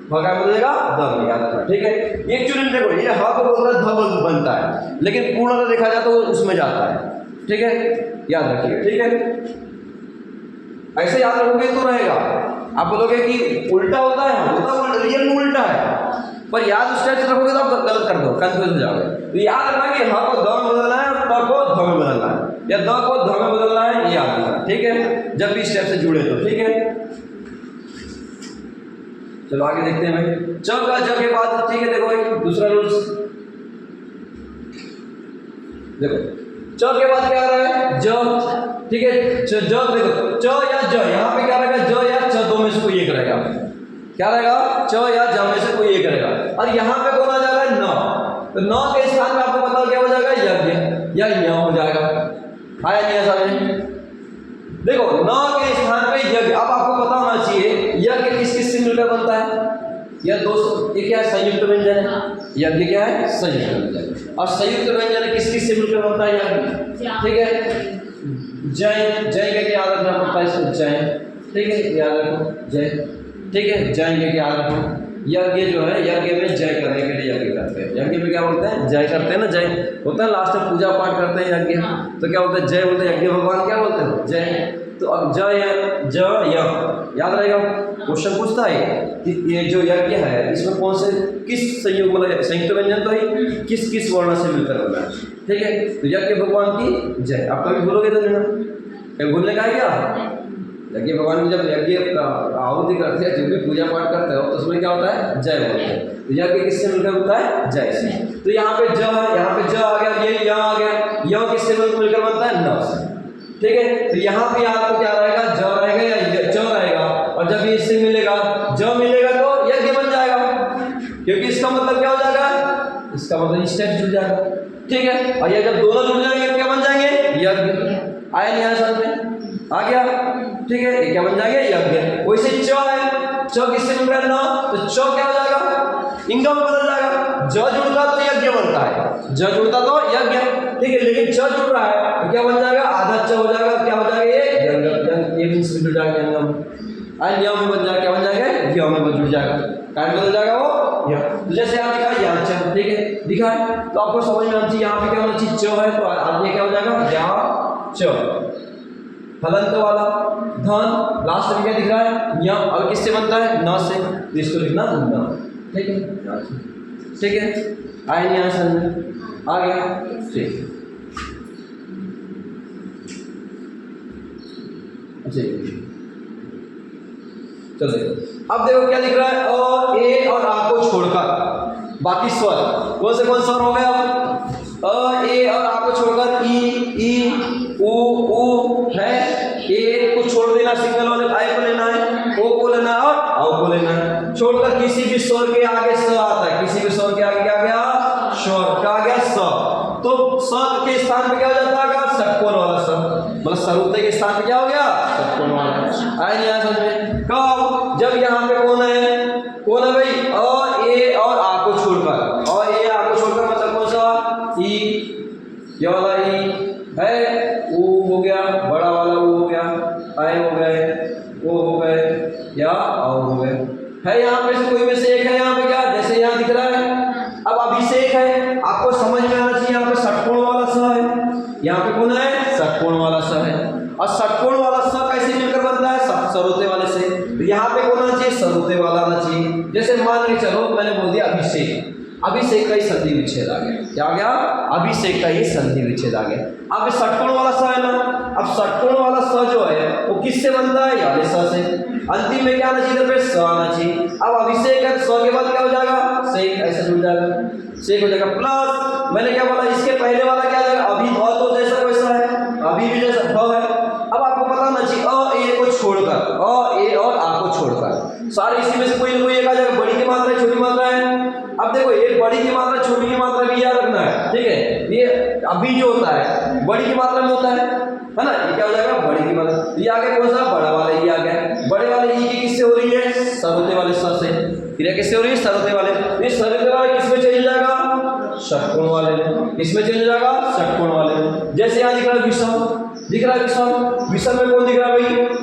भ काय बदलेगा, द में, याद रखना। ठीक है, एक्चुअली देखो ये ह को बोलता है, ध बनता है, लेकिन पूर्णतः देखा जाए तो उसमें जाता है। ठीक है, याद रखिए। ठीक है, ऐसे याद रखोगे तो रहेगा। आप बोलोगे कि उल्टा होता है, होता रियल में उल्टा है, पर याद उस टाइप से रखोगे तो आप गलत कर दो, कंफ्यूज हो जाओगे। तो याद रखना कि ह को द में बदलना है, और द को ध में बदलना है, या द को ध में बदलना है, ये याद रखना। ठीक है, जब भी इस टाइप से जुड़े तो। ठीक है, चलो आगे देखते हैं भाई। च का ज के बाद, ठीक है, देखो भाई दूसरा रूल्स देखो, च के बाद क्या आ रहा है, ज। ठीक है, ज देखो, च या ज, यहाँ पे क्या रहेगा, ज या च, दो में से कोई एक रहेगा। क्या रहेगा, च या ज में से कोई एक रहेगा। और यहाँ पे कौन आ जा रहा है, न। तो न के स्थान में आपको पता क्या हो जाएगा, यज्ञ या य हो जाएगा। आया नहीं ऐसा में, देखो न के स्थान पे यज्ञ। अब आपको पता होना चाहिए यज्ञ किस किस से मिलकर बनता है, या दोस्तों ये क्या है, संयुक्त व्यंजन है। यज्ञ क्या है, संयुक्त व्यंजन। और संयुक्त व्यंजन किस किस से मिलकर बनता है, यज्ञ। ठीक है, जय, जय के याद रखना पड़ता है इसको, जय। ठीक है, याद रखो, जय। ठीक है, जय के याद रखो। यज्ञ जो है, यज्ञ में जय करने के लिए यज्ञ करते हैं। यज्ञ में क्या बोलते हैं, जय करते हैं ना, जय होता है लास्ट में पूजा पाठ करते हैं यज्ञ, तो क्या बोलते हैं, जय बोलते हैं। यज्ञ भगवान क्या बोलते हैं, जय। तो अब जय, ज, य याद रहेगा। क्वेश्चन पूछता है कि ये जो यज्ञ है इसमें कौन से किस संयुक्त, मतलब संयुक्त व्यंजन तो ही किस किस वर्ण से मिलकर बना है। ठीक है, तो यज्ञ भगवान की जय। आप कभी भूलोगे तो नहीं, कभी भूलने का है क्या। यज्ञ भगवान की जब यज्ञ आहुति करते हैं, जो भी पूजा पाठ करते हो, तो उसमें क्या होता है, जय बोलते हैं। तो यज्ञ किससे मिलकर होता है, जय से। तो यहाँ पे ज है, यहाँ पे ज आ गया, ये य आ गया, य किससे मिलकर बनता है, न से। ठीक है, तो यहाँ पे आपको क्या रहेगा, ज रहेगा या च रहेगा, और जब ये इससे मिलेगा, ज मिलेगा तो यज्ञ बन जाएगा, क्योंकि इसका मतलब क्या हो जाएगा, इसका मतलब इस टाइप जुड़ जाएगा। ठीक है, और ये जब दोनों जुड़ जाएंगे तो क्या बन जाएंगे, यज्ञ। आया नहीं आया समझ में, आ गया। ठीक है, ये क्या बन जाएगा, यज्ञ। वैसे च है, च किससे मिल रहा है, न, तो च क्या हो जाएगा, इंग में बदल जाएगा। ज जुड़ता तो यज्ञ बनता है, ज जुड़ता तो यज्ञ। ठीक है, लेकिन च जुड़ रहा है तो क्या बन जाएगा, आधा च हो जाएगा, क्या हो जाएगा, ये मींस जुड़ जाएगा, अंगम। नियम में बन जाएगा, क्या बन जाएगा, यम में जुड़ जाएगा, क्या बदल जाएगा वो, यह। तो जैसे यहाँ लिखा है यहाँ च, ठीक है, दिखा है, तो आपको समझ में आना चाहिए यहाँ पे क्या होना चाहिए, च है, तो आगे क्या हो जाएगा, यहाँ च, हलंत वाला। धन लास्ट में क्या दिख रहा है, यम, और किससे बनता है, न से, तो इसको लिखना न। ठीक है, ठीक है, आए नहीं आया समझ में, आ गया। ठीक, अच्छा चलो देखो, अब देखो क्या दिख रहा है, अ, ए और आ को छोड़कर बाकी स्वर कौन से कौन स्वर हो गए, अब अ, ए और आ को छोड़कर ई, उ है, ए को छोड़ देना, सिंगल वाले आई को लेना है, ओ को लेना है और औ को लेना छोड़कर किसी भी स्वर के आगे स आता है, किसी भी स्वर के आगे क्या गया, स्वर क्या गया, स। तो स के स्थान पे क्या हो जाता है, षटकोण वाला स, मतलब सरुते के स्थान पे क्या हो गया, षटकोण वाला। आए नहीं आया समझ में? कब, जब यहाँ पे कौन है भाई, अ ए और आ को छोड़कर, अ ए आ को छोड़कर, मतलब कौन सा, ई, ये वाला ई है, ऊ हो गया, बड़ा वाला ऊ हो गया, आए हो गए, ओ हो गए, या आओ हो गए, है यहाँ पे से कोई में से एक है, यहाँ पे क्या, जैसे यहाँ दिख रहा है। अब अभिषेक है, आपको समझ में आना चाहिए, यहाँ पे षटकोण वाला स है, यहाँ पे कौन है, षटकोण वाला स है। और षटकोण वाला स कैसे मिलकर बनता है, सरोते वाले से। तो यहाँ पे कौन आना चाहिए, सरोते वाला आना चाहिए। जैसे मान के चलो, मैंने बोल दिया अभिषेक, अभिषेक का ही संधि विच्छेद आ गया, क्या आ गया, अभिषेक का ही संधि विच्छेद आ गया। अब षटकोण वाला स है ना, अब षटकोण वाला स जो है वो किससे बनता है, यानी स से। अंतिम में क्या आना चाहिए, फिर स आना चाहिए। अब अभिषेक है, स के बाद क्या हो जाएगा, सेक, ऐसे जुड़ जाएगा, सेक हो जाएगा। प्लस मैंने क्या बोला, इसके पहले वाला क्या जाएगा, अभी तो जैसा वैसा है, अभी भी जैसा भ है। अब आपको पता होना चाहिए, अ ए को छोड़कर, अ ए और आ को छोड़कर सारे इसी में से कोई ना कोई एक आ जाएगा। बड़ी की मात्रा है, छोटी मात्रा है। अब देखो, एक बड़ी की मात्रा, छोटी की मात्रा भी याद रखना है, ठीक है। ये अभी जो होता है बड़ी की मात्रा में होता है ना, ये क्या हो जाएगा, बड़ी की मात्रा। ये आगे कौन सा, बड़ा वाला ये आ गया। बड़े वाले ई की किससे हो रही है, सरोते वाले स से। क्रिया किससे हो रही है, सरोते वाले। ये सरोते वाले किसमें चल जाएगा, षटकोण वाले में। किसमें चल जाएगा, षटकोण वाले में। जैसे यहाँ दिख रहा है विषम, दिख रहा है विषम, विषम में कौन दिख रहा है भाई,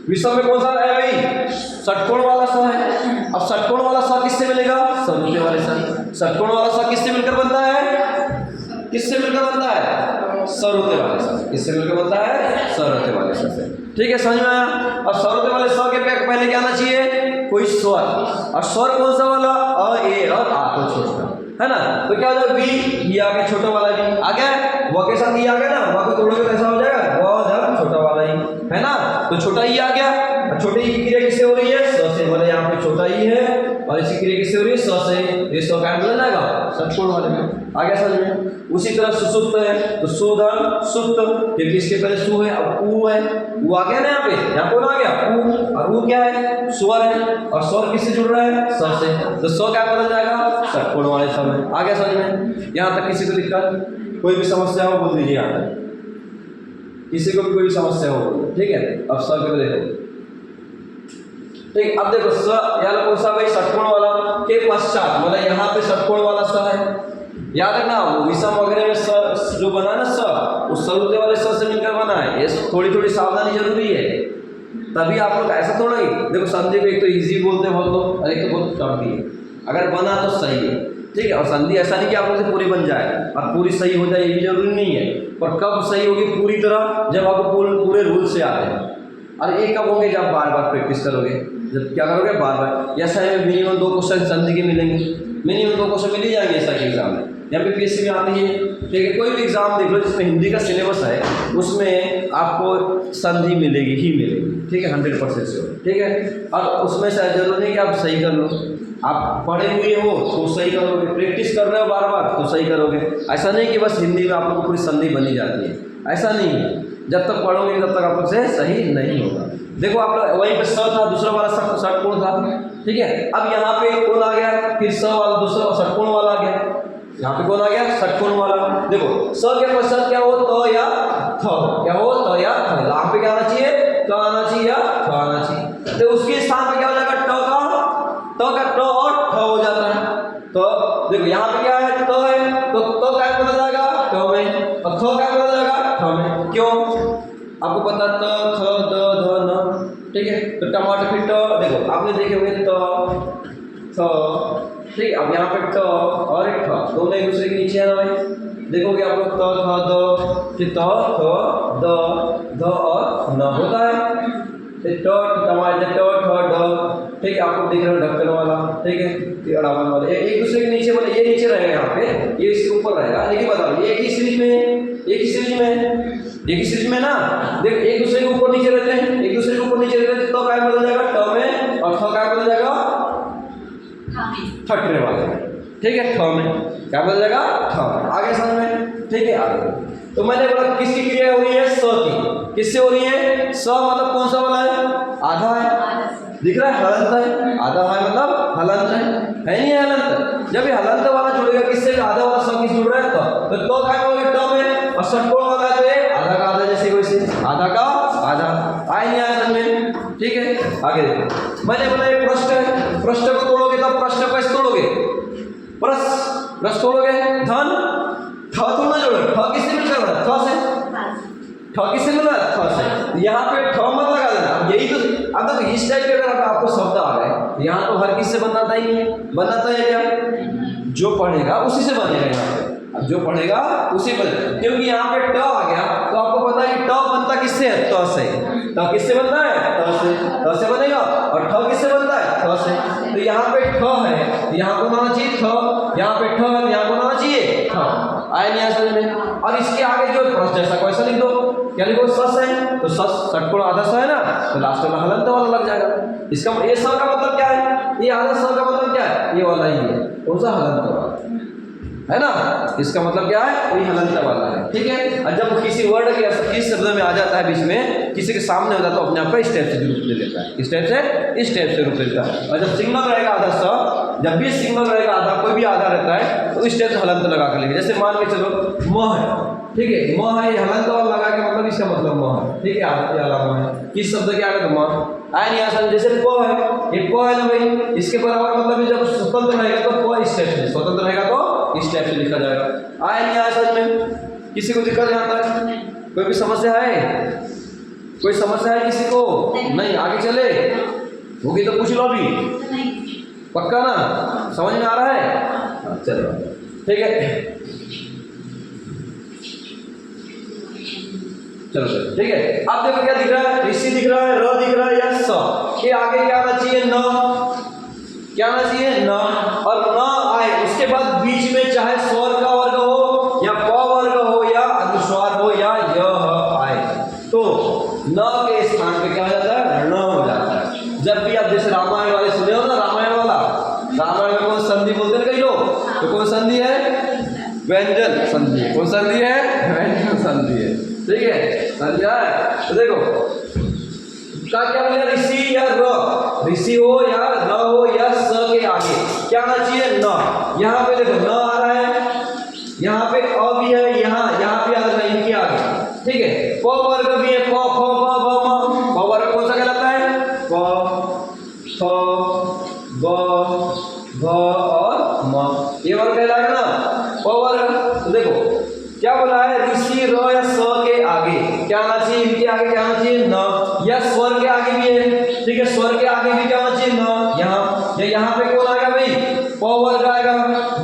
विषम में कौन सा है भाई, षटकोण वाला स है। अब षटकोण वाला स किससे मिलेगा, सरोते वाले स। षटकोण वाला स किससे मिलकर बनता है, किससे मिलकर बनता है, सरोते वाले स। किससे मिलकर बनता है, सरोते वाले स से। ठीक है, समझ में आया। अब सरोते वाले स के पहले क्या आना चाहिए, कोई स्वर। और स्वर कौन सा वाला, अ ए और आ को छोड़कर, है ना। तो क्या हो जाएगा, बी, ये आ गया, छोटा वाला भी आ गया, व के साथ ये आ गया ना, व को तोड़ोगे तो ऐसा हो जाएगा, व जब छोटा वाला ही, है ना। तो छोटा ई आ गया। छोटे ई की क्रिया किससे हो रही है, स से। मतलब यहाँ पे छोटा ई है और इसकी क्रिया किससे हो रही है, स से। ये स का बदल जाएगा षटकोण वाले में, आ गया समझ में। उसी तरह सुसुप्त है, तो सुधन सुप्त, फिर किसके पहले सु है, अब ऊ है, ऊ आ गया ना यहाँ पे, यहाँ कौन आ गया, ऊ। और ऊ क्या है, स्वर है, और स्वर किससे जुड़ रहा है, स से। तो स क्या बदल जाएगा, षटकोण वाले स में। आ गया समझ में। यहाँ तक किसी को दिक्कत, कोई भी समस्या हो बोल दीजिए, यहाँ तक किसी को भी कोई समस्या हो बोल, ठीक है। अब स के देखो, ठीक। अब देखो स यानी कौन सा भाई, षटकोण वाला के पश्चात, मतलब यहाँ पे षटकोण वाला स है। याद रखना, विषम वगैरह में स जो बना ना, स उस सरुते वाले स से मिलकर बना है। ये थोड़ी थोड़ी सावधानी जरूरी है, तभी आप लोग ऐसा थोड़ा ही देखो, संधि को एक तो इजी बोलते बहुत लोग, और एक तो बहुत टफ भी है। अगर बना तो सही है, ठीक है। और संधि ऐसा नहीं कि आप लोग से पूरी बन जाए और पूरी सही हो जाए, ये भी जरूरी नहीं है। पर कब सही होगी पूरी तरह, जब आपको पूरे रूल से आते हैं। और ये कब होंगे, जब बार बार प्रैक्टिस करोगे, जब क्या करोगे, बार बार। ऐसा है मिनिमम 2 क्वेश्चन संधि के मिलेंगे, मिनिमम 2 क्वेश्चन मिल ही जाएंगे ऐसा के एग्जाम में। यहाँ पे पीएससी में आती है, ठीक है। कोई भी एग्जाम देख लो जिसमें हिंदी का सिलेबस है, उसमें आपको संधि मिलेगी ही मिलेगी, ठीक है, 100% श्योर, ठीक है। और उसमें से जरूरी नहीं कि आप सही कर लो, आप पढ़े हुए हो तो सही करोगे, प्रैक्टिस कर रहे हो बार बार तो सही करोगे। ऐसा नहीं कि बस हिंदी में आप लोग को पूरी संधि बनी जाती है, ऐसा नहीं है। जब तक पढ़ोगे तब तक आप लोग से सही नहीं होगा। देखो आप लोग वहीं पे स था, दूसरा वाला षटकोण था, ठीक है। अब यहाँ पे कौन आ गया, फिर स वाला दूसरा षटकोण वाला आ गया। यहाँ पे कौन आ गया, षटकोण वाला। देखो स के पश्चात क्या हो, त या थ, क्या हो, त या थ। यहाँ पे क्या आना चाहिए, त आना चाहिए या थ आना चाहिए। तो उसके स्थान पे क्या हो जाएगा, ट का ट और ठ हो जाता है। तो देखो यहाँ पे क्या है, त है, तो त क्या बदल जाएगा, ट में, और थ क्या बदल जाएगा, ठ में। क्यों, आपको पता, त थ द ध न, ठीक है। तो टमाटर फिर ट, देखो आपने देखे हुए त थ, ठीक। अब यहाँ पे ट और एक ठ दोनों एक दूसरे के नीचे है ना भाई, देखोगे आप लोग, त थ द, फिर त थ द ध और न होता है, ट टमाटर ट ठ ड, ठीक है। आपको दिख रहा है ढक्कन वाला, ठीक है, अड़ावन वाला, एक दूसरे के नीचे, मतलब ये नीचे रहेगा यहाँ पे, ये इसके ऊपर रहेगा। लेकिन बताओ ये एक ही सीरीज में, एक ही सीरीज में, एक ही सीरीज में ना, देख एक दूसरे के ऊपर नीचे रहते हैं, एक दूसरे के ऊपर नीचे रहते हैं, तो क्या बदल जाएगा, ट में, और थ क्या बदल जाएगा, ठटरे वाले, ठीक है। ठ में क्या बदल जाएगा, ठ। आगे समझ में, ठीक है। आगे तो मैंने बोला किसकी क्रिया हो रही है, स की। किससे हो रही है, स मतलब कौन सा वाला है, आधा है, दिख रहा है हलंत है, आधा है मतलब हलंत है नहीं है हलंत। जब ये हलंत वाला जुड़ेगा किससे, आधा वाला सब किस जुड़ रहा है तो क्या कहोगे ट में, और षटकोण वाला है तो ये आधा का आधा जैसे वैसे आधा का आधा। आए नहीं आया समझ में, ठीक है। आगे देखो मैंने बोला एक पृष्ठ है, पृष्ठ को तोड़ोगे तब पृष्ठ को कैसे तोड़ोगे, पृष्ठ तोड़ोगे धन ठ तो ना जोड़ो, ठ किससे मिल रहा है, ठ से, ठ किससे मिल रहा है, ठ से। यहाँ पे ठ मत लगा देना, यही तो अब देखो इस टाइप के अगर आपको शब्द आ गए यहाँ तो हर किससे बनाता ही नहीं है, बनाता है क्या, जो पढ़ेगा उसी से बनेगा यहाँ पे, अब जो पढ़ेगा उसी पर, क्योंकि यहाँ पे ट आ गया तो आपको पता है कि ट बनता किससे है, त से, त किससे बनता है, त से बनेगा, और ठ किससे बनता है, ठ से। तो यहाँ पे ठ है, यहाँ को होना चाहिए थ, यहाँ पे ठ है, यहाँ को होना चाहिए ठ। आए नहीं समझ में। और इसके आगे जो प्रश्न जैसा क्वेश्चन लिख दो, क्या लिखो, सस है तो सस षटकोण आधा स है ना, तो लास्ट में हलंत वाला लग जाएगा। इसका ये स का मतलब क्या है, ये आधा स का मतलब क्या है, ये वाला ही है, कौन सा, हलंत वाला है ना, इसका मतलब क्या है, वही हलंत वाला है, ठीक है। और जब किसी वर्ड के किस शब्द में आ जाता है बीच में, किसी के सामने हो जाता है तो अपने आप का इस टाइप से रूप ले लेता है, इस टाइप से रूप लेता है। और जब सिंगल रहेगा आधा स, जब भी सिंगल रहेगा आधा, कोई भी आधा रहता है तो इस टाइप से हलंत लगा कर लेंगे। जैसे मान के चलो म है, ठीक है, म है, हलंत वाला लगा के मतलब इसका मतलब म है, ठीक है, आधा अलावा है, किस शब्द के आगे तो म आए नहीं आसान। जैसे प है, ये प है ना भाई, इसके बराबर मतलब जब स्वतंत्र रहेगा तो प इस टाइप से, स्वतंत्र रहेगा तो इस टाइप से लिखा जाएगा। आए नहीं आया समझ में, किसी को दिक्कत यहाँ तक, कोई भी समस्या है, कोई समस्या है किसी को, नहीं आगे चले, होगी तो पूछ लो अभी, पक्का ना, समझ में आ रहा है, चलो ठीक है, चलो ठीक है। अब देखो क्या दिख रहा है, ऋषि दिख रहा है, र दिख रहा है या स, के आगे क्या आना चाहिए, न, क्या आना चाहिए, न, और न आए उसके बाद बीच में चाहे स्वर का वर्ग हो या प वर्ग हो या अनुस्वार हो या य आए तो न के स्थान पे क्या हो जाता है, न हो जाता है। जब भी आप जैसे रामायण वाले सुने हो ना, रामायण वाला, रामायण में कौन संधि बोलते हैं कई लोग, तो कौन संधि है, व्यंजन संधि है, कौन संधि है, व्यंजन संधि है, ठीक है, समझा है। तो देखो क्या बोले, ऋषि या र, ऋषि हो या र हो या स के आगे क्या आना चाहिए, न। यहाँ पे देखो न आ रहा है, यहाँ पे अ भी है, यहाँ पे आ रहा है इनके आगे, ठीक है। प वर्ग भी है, प फ ब म, प वर्ग कौन सा कहलाता है, प फ ब भ और म, ये वर्ग कहलाएगा ना, प वर्ग। तो देखो क्या बोला है, ऋषि र या स के आगे क्या आना चाहिए, इनके आगे क्या आना चाहिए, न, या स्वर के आगे भी है, ठीक है, स्वर के आगे भी क्या होना चाहिए, न। यहाँ पे कौन आएगा भाई, प वर्ग आएगा,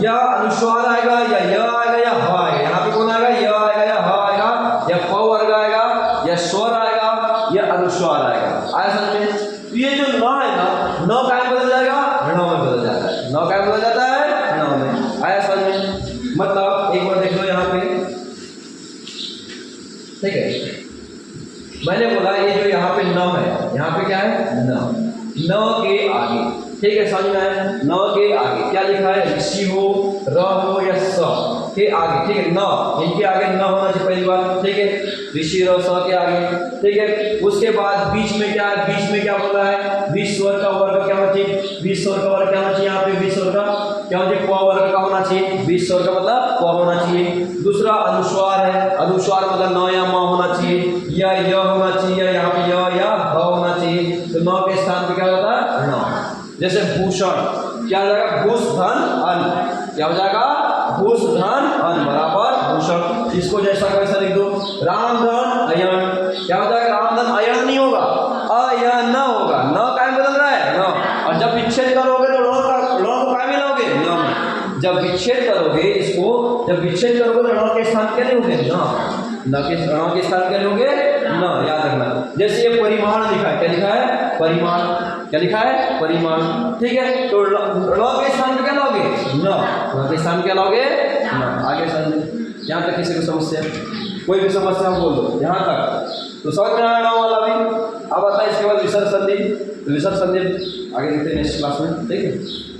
या अनुस्वार आएगा, या य आएगा या ह आएगा, यहाँ पे कौन आएगा, य आएगा या ह आएगा, या प वर्ग आएगा, या स्वर आएगा, या अनुस्वार आएगा। आया समझ में। तो ये जो न है ना, न काय बदल जाएगा, ण में बदल जाता है, न काय बदल जाता है, ण में। आया समझ में। मतलब एक बार देख लो यहाँ पे, ठीक है, मैंने बोला ये जो यहाँ पे न है, यहाँ पे क्या है, न के आगे, ठीक है, समझ में आया, न के आगे क्या लिखा है, ऋषि हो, र हो या स के आगे, ठीक है, न, इनके आगे न होना चाहिए पहली बात, ठीक है, ऋषि र स के आगे, ठीक है। उसके बाद बीच में क्या है, बीच में क्या बोला है, बीच स्वर का वर्ग क्या होना चाहिए, बीच स्वर का वर्ग क्या होना चाहिए, यहाँ पे बीच स्वर का क्या होना चाहिए, प वर्ग का होना चाहिए, बीच स्वर का मतलब प होना चाहिए। दूसरा अनुस्वार है, अनुस्वार मतलब न या म होना चाहिए, या य होना चाहिए, यहाँ पे य या ह होना चाहिए। तो न के स्थान पे क्या होता है, न। जैसे भूषण क्या हो जाएगा, भूष धन अन्न, क्या हो जाएगा, भूष धन अन्न बराबर भूषण। इसको जैसा कैसा लिख दो, राम धन अयन, क्या हो जाएगा, राम धन अयन नहीं होगा, अयन होगा, न काय बदल रहा है, न। और जब विच्छेद करोगे तो ण काय में लाओगे, न। जब विच्छेद करोगे इसको, जब विच्छेद करोगे तो ण के स्थान क्या लोगे, न के ण के स्थान क्या लोगे, न, याद रखना। जैसे ये परिमाण लिखा है, क्या लिखा है, परिमाण, क्या लिखा है, परिमाण, ठीक है। तो ण के स्थान पे क्या लाओगे, न के स्थान क्या लाओगे, न। आगे समझ, यहाँ तक किसी को समस्या, कोई भी समस्या बोल दो यहाँ तक, तो समझ में आया वाला भी। अब आता है इसके बाद विसर्ग संधि, विसर्ग संधि आगे देखते हैं नेक्स्ट क्लास में, ठीक है।